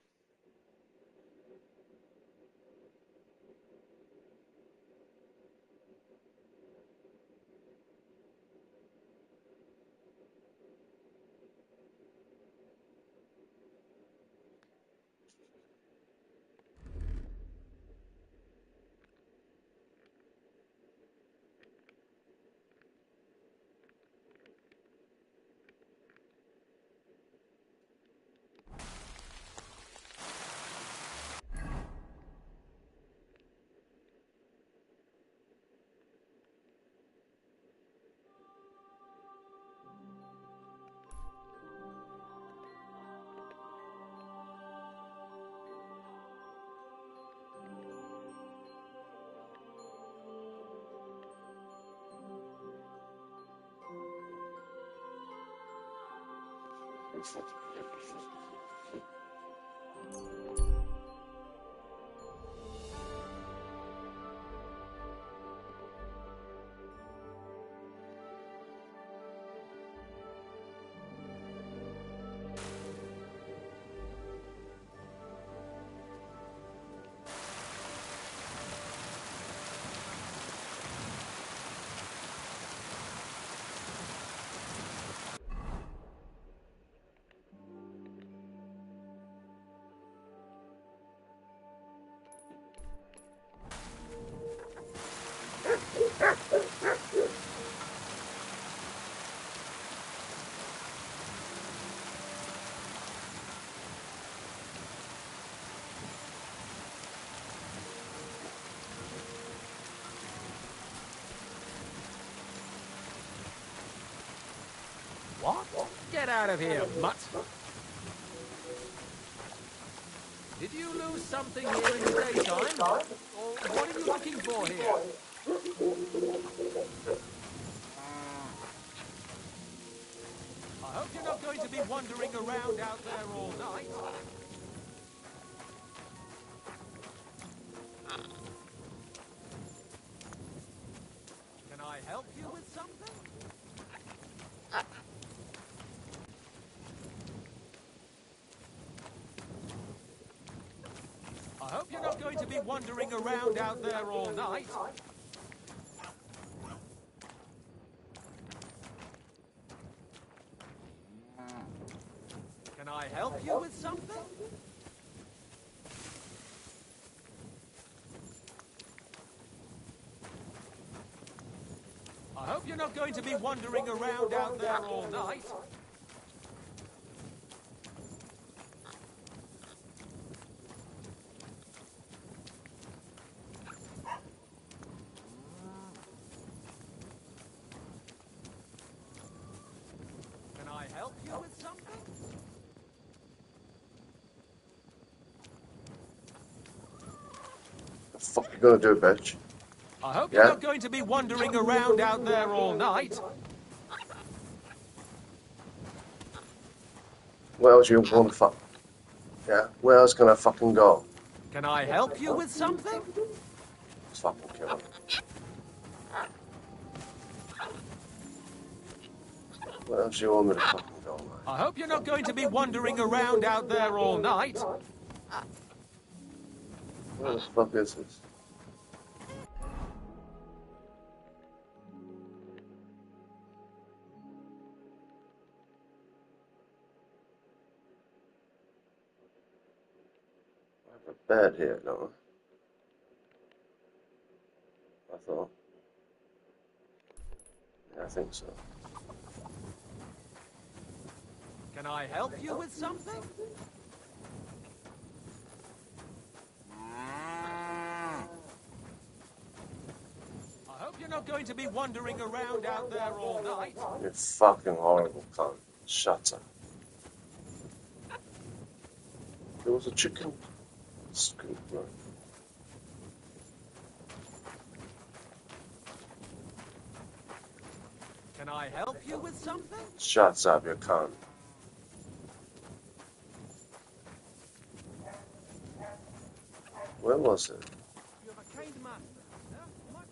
What? Get out of here, mutt! Did you lose something here in the daytime? Or what are you looking for here? I hope you're not going to be wandering around out there all night. Can I help you with something? I hope you're not going to be wandering around out there all night. Can I help you with something? I hope you're not going to be wandering around out there all night. Can I help you with something? The fuck you gonna do, bitch? I hope you're not going to be wandering around out there all night. Where else you wanna fuck? Yeah? Where else can I fucking go? Can I help you with something? Let's fucking kill him. Where else you want me to fucking go, man? I hope you're not going to be wandering around out there all night. Where the fuck is this? I have a bed here, don't I? I thought. Yeah, I think so. Can I help you with something? I hope you're not going to be wandering around out there all night. You fucking horrible cunt. Shut up. There was a chicken scoop, right? Can I help you with something? Shut up, you cunt. Where was it? You have a kind master. Huh? What?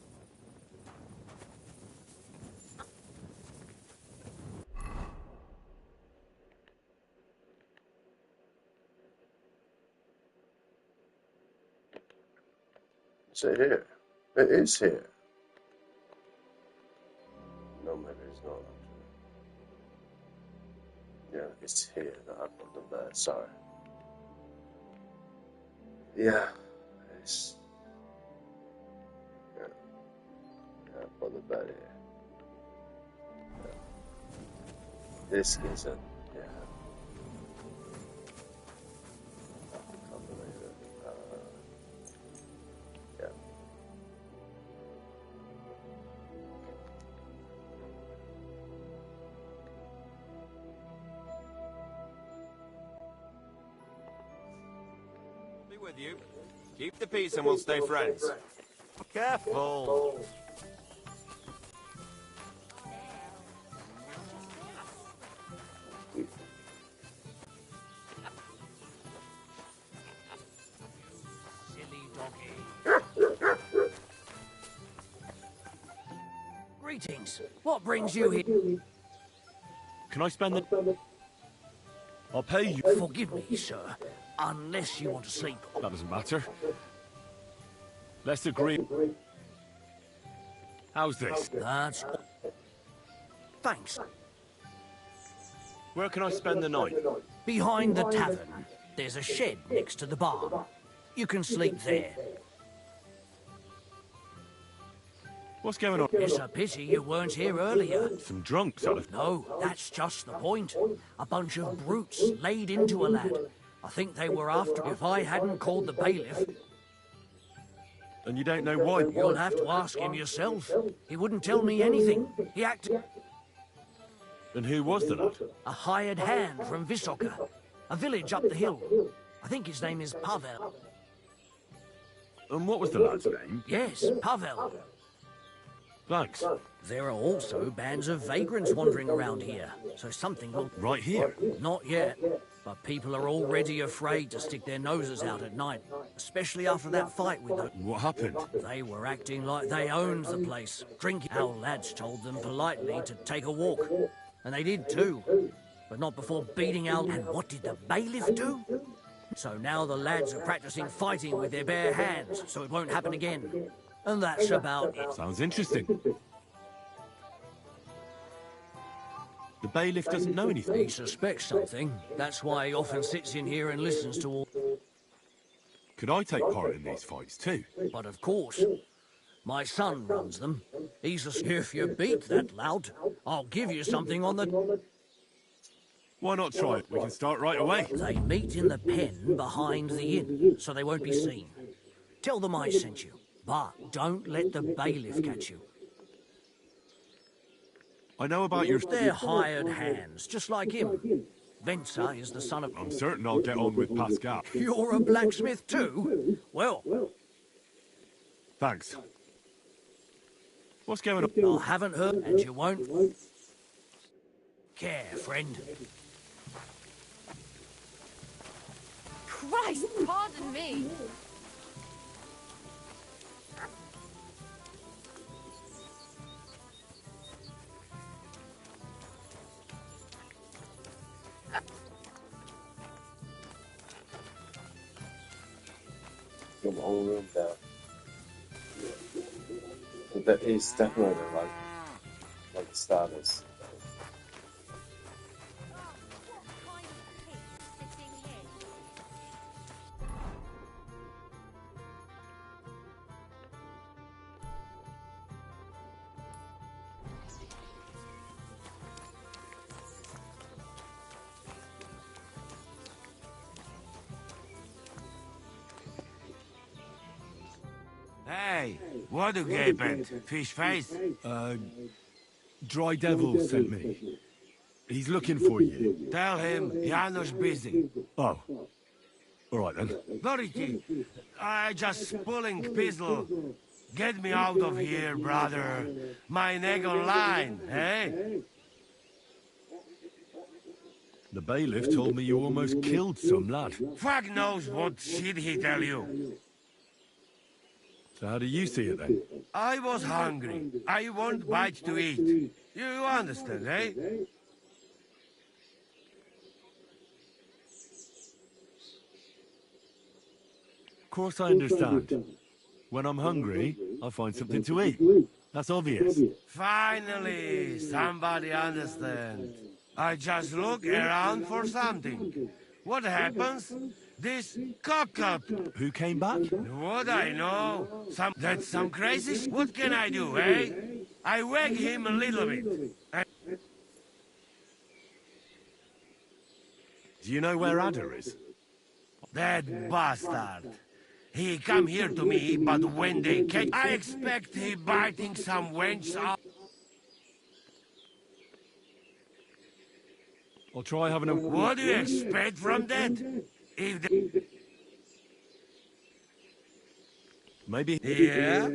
Is it here? It is here. No, maybe it's not actually. Yeah, it's here that I put the bed. Sorry. Yeah, it's. Yeah, I put the bed here. Yeah. This isn't. Yeah. I can't believe it. Yeah. Be with you. Keep the peace and we'll stay friends. Careful. Silly doggy. Greetings. What brings you here? Can I spend the... I'll pay you. Forgive me, sir, unless you want to sleep. That doesn't matter. Let's agree. How's this? That's... Thanks. Where can I spend the night? Behind the tavern, there's a shed next to the barn. You can sleep there. What's going on? It's a pity you weren't here earlier. Some drunks out of... No, that's just the point. A bunch of brutes laid into a lad. I think they were after... If I hadn't called the bailiff... And you don't know why? You'll have to ask him yourself. He wouldn't tell me anything. He acted... And who was the lad? A hired hand from Visoka, a village up the hill. I think his name is Pavel. And what was the lad's name? Yes, Pavel. Thanks. There are also bands of vagrants wandering around here, so something will... Right here? Not yet, but people are already afraid to stick their noses out at night, especially after that fight with them. What happened? They were acting like they owned the place, drinking. Our lads told them politely to take a walk, and they did too, but not before beating out. And what did the bailiff do? So now the lads are practicing fighting with their bare hands, so it won't happen again. And that's about it. Sounds interesting. The bailiff doesn't know anything. He suspects something. That's why he often sits in here and listens to all... Could I take part in these fights too? But of course. My son runs them. He's a... If you beat that lout, I'll give you something on the... Why not try it? We can start right away. They meet in the pen behind the inn, so they won't be seen. Tell them I sent you, but don't let the bailiff catch you. I know about your... They're hired hands, just like him. Venza is the son of... I'm certain I'll get on with Pascal. You're a blacksmith too? Well... Thanks. What's going on? I haven't heard, and you won't... care, friend. Christ, pardon me. From all room down. But that is definitely like the starters. Hey, what you gaping? Fish face? Dry Devil sent me. He's looking for you. Tell him Janos busy. Oh. All right then. Doriki, I just pulling pistol. Get me out of here, brother. My neck on line, eh? The bailiff told me you almost killed some lad. Fuck knows what shit he tell you. So how do you see it then? I was hungry. I want bite to eat. You understand, eh? Of course I understand. When I'm hungry, I find something to eat. That's obvious. Finally, somebody understands. I just look around for something. What happens? This cock-up. Who came back? What I know? That's some crazy What can I do, eh? I wag him a little bit. Do you know where Ada is? That bastard. He come here to me, but when they catch... I expect he biting some wench out. I'll try having a... What do you expect from that? If they... Maybe... Yeah?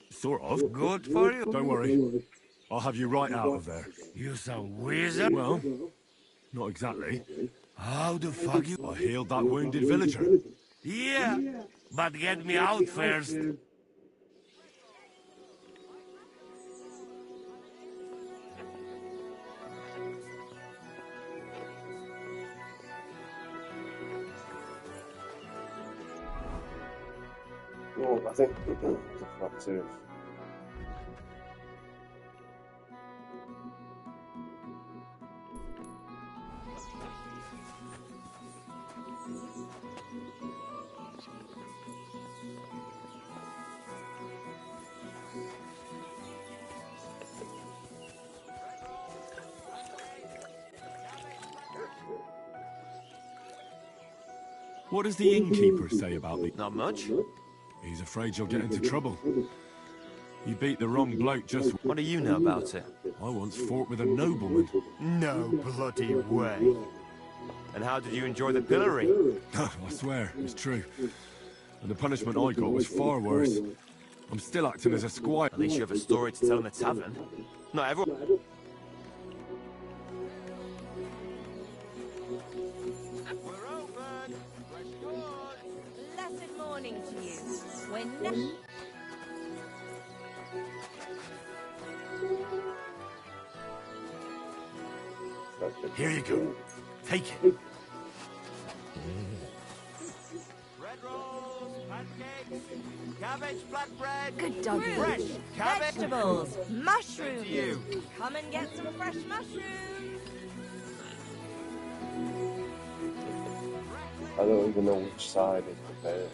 Sort of. Good for you. Don't worry. I'll have you right out of there. You some wizard? Well, not exactly. How the fuck you... I healed that wounded villager. Yeah, but get me out first. Well, I think the front too. What does the innkeeper say about me? Not much. He's afraid you'll get into trouble. You beat the wrong bloke just... What do you know about it? I once fought with a nobleman. No bloody way. And how did you enjoy the pillory? I swear, it's true. And the punishment I got was far worse. I'm still acting as a squire. At least you have a story to tell in the tavern. Not everyone... Blessed morning to you. When Here you go. Take it. Bread rolls, pancakes, cabbage flatbread. good doggy. Fresh cabbage. Vegetables, mushrooms. you. Come and get some fresh mushrooms. I don't even know which side is prepared.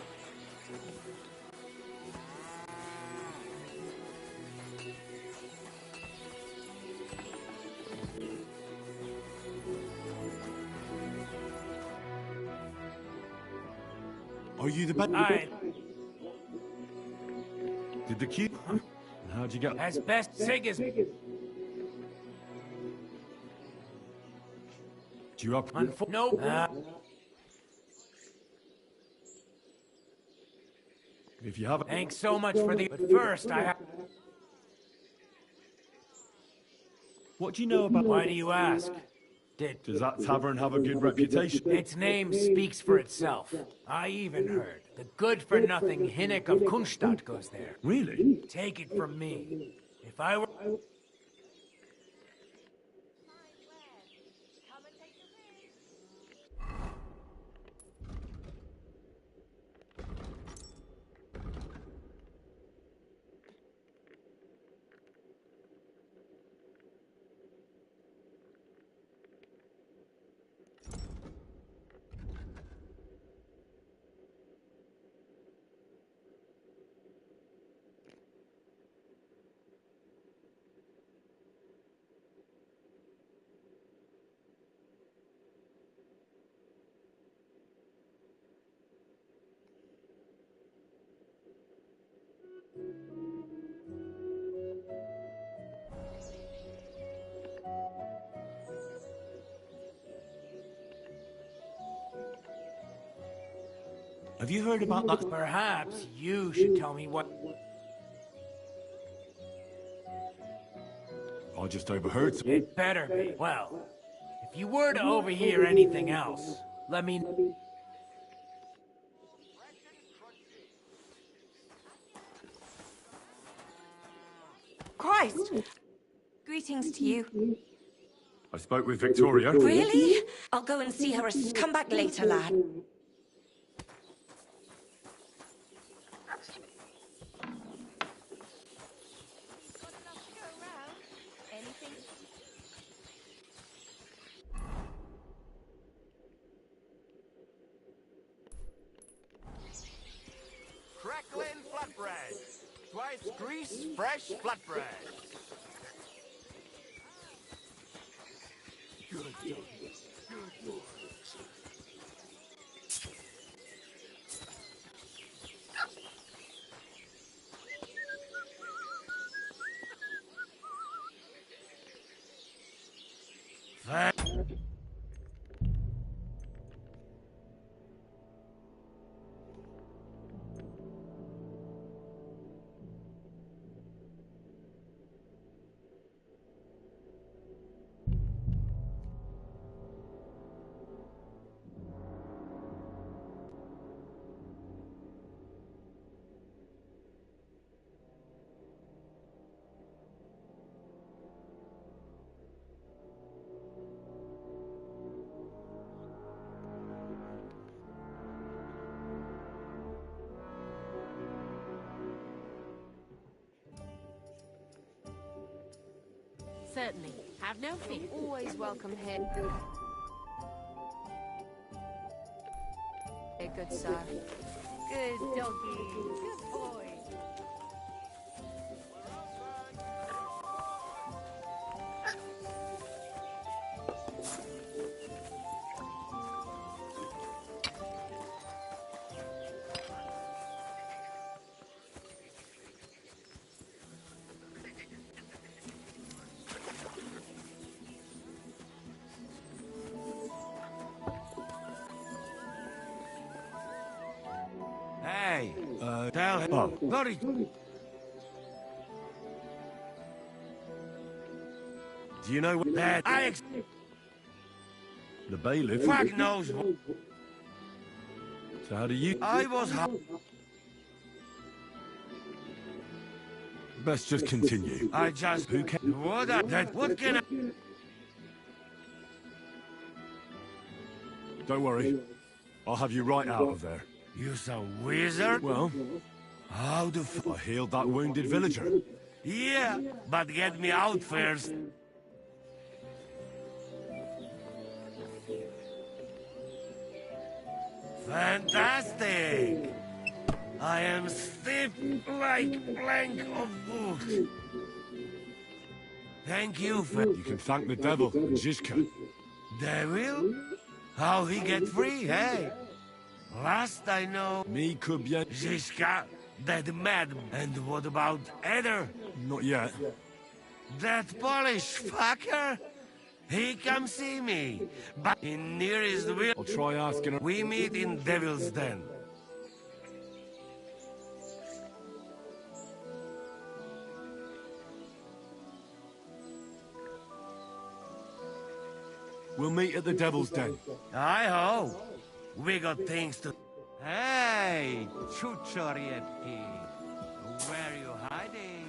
Are you the bad... Aye, Did the cube... And how'd you get... as best sig as Do you have... nope. If you haven't... Thanks so much for the. But first, I have. What do you know about... Why do you ask? Does that tavern have a good reputation? Its name speaks for itself. I even heard the good-for-nothing Hinnick of Kunstadt goes there. Really? Take it from me. If I were. Have you heard about that... Perhaps you should tell me what. I just overheard some... It better be. Well, if you were to overhear anything else, let me. Christ! Greetings to you. I spoke with Victoria. Really? I'll go and see her. Come back later, lad. Crackling flatbread. Twice grease, fresh flatbread. Good doggy. Good boy. Certainly. Have no fear. Always welcome here. Good sir. Good doggy. Good boy. Tell him. Oh. Very. Do you know what That the bailiff? fuck knows what. So how do you? I was. Best just continue. I just. Who can? What? What can I? Don't worry. I'll have you right out of there. You some wizard? Well, how the I healed that wounded villager. Yeah, but get me out first. Fantastic! I am stiff like plank of wood. Thank you for... You can thank the devil and Zizka. Devil? How he get free, hey? Last I know... Me could be... Zizka, that mad. And what about Eder? Not yet. That Polish fucker? He come see me, but in nearest will... I'll try asking her. We meet in Devil's Den. We'll meet at the devil's den. I hope. We got things to... Hey, Chuchorietti. Where are you hiding?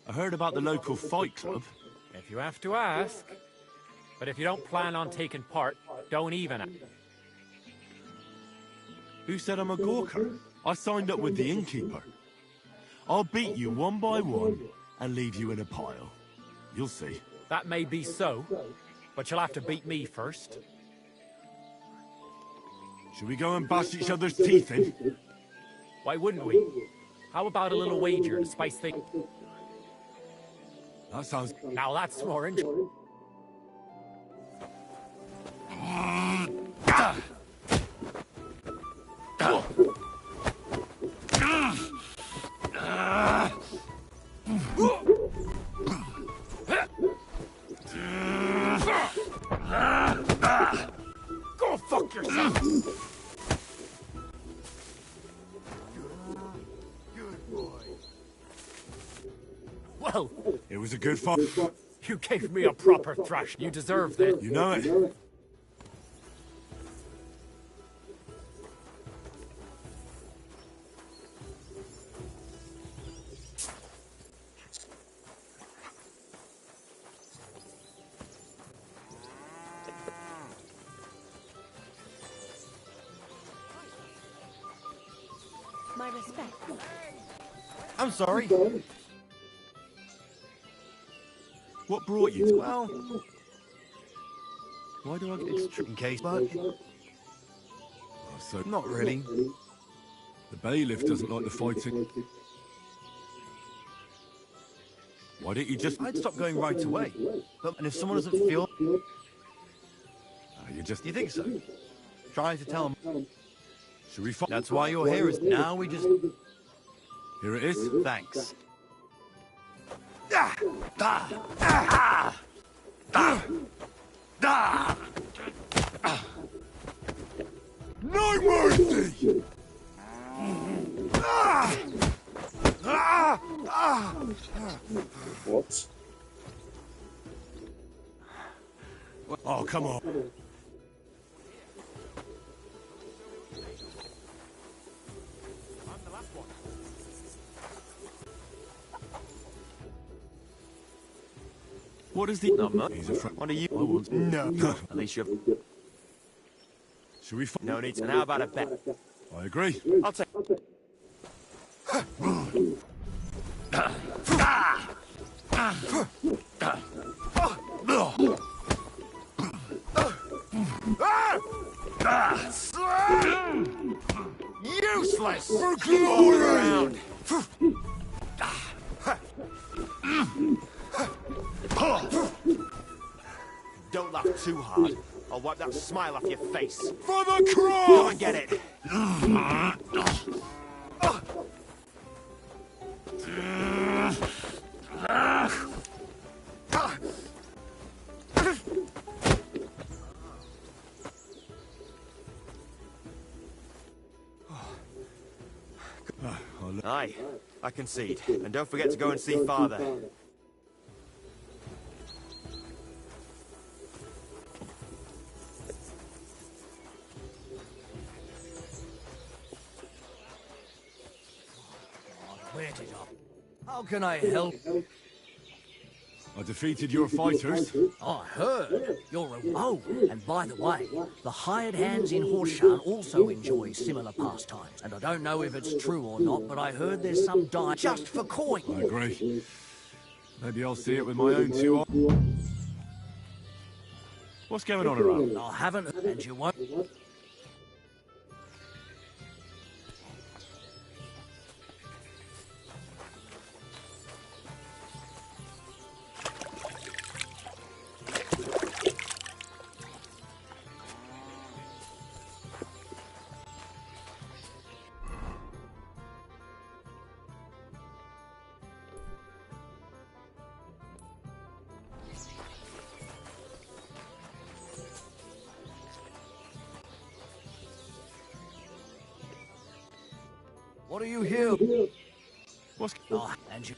I heard about the local fight club. If you have to ask. But if you don't plan on taking part, don't even ask. Who said I'm a gawker? I signed up with the innkeeper. I'll beat you one by one and leave you in a pile. You'll see. That may be so, but you'll have to beat me first. Should we go and bash each other's teeth in? Why wouldn't we? How about a little wager to spice things? That sounds... Now that's more interesting. Go fuck yourself! Well, it was a good fight. You gave me a proper thrash. You deserved it. You know it. My respect. I'm sorry. What brought you? Well, why do I get extra... in case, but Oh, so not really. the bailiff doesn't like the fighting. Why didn't you just... I'd stop going right away. But, and if someone doesn't feel... you just... You think so? Try to tell them. Should we fight? That's why you're here, is now we just... Here it is. Thanks. No mercy! Oh, come on. What is the... Not much. He's a friend. What are you... I want... No. At least you've... Should we... No need to. And how about a bet? I agree. I'll take... Useless! All around! Don't laugh too hard. I'll wipe that smile off your face. For the cross! Go and get it. Aye, I concede. And don't forget to go and see Father. Where did I... How can I help? I defeated your fighters. I heard. You're a... Oh, and by the way, the hired hands in Horseshoe also enjoy similar pastimes. And I don't know if it's true or not, but I heard there's some diet just for coin. I agree. Maybe I'll see it with my own two eyes. What's going on around? I haven't, and you won't. What are you here? What's... Oh, and you...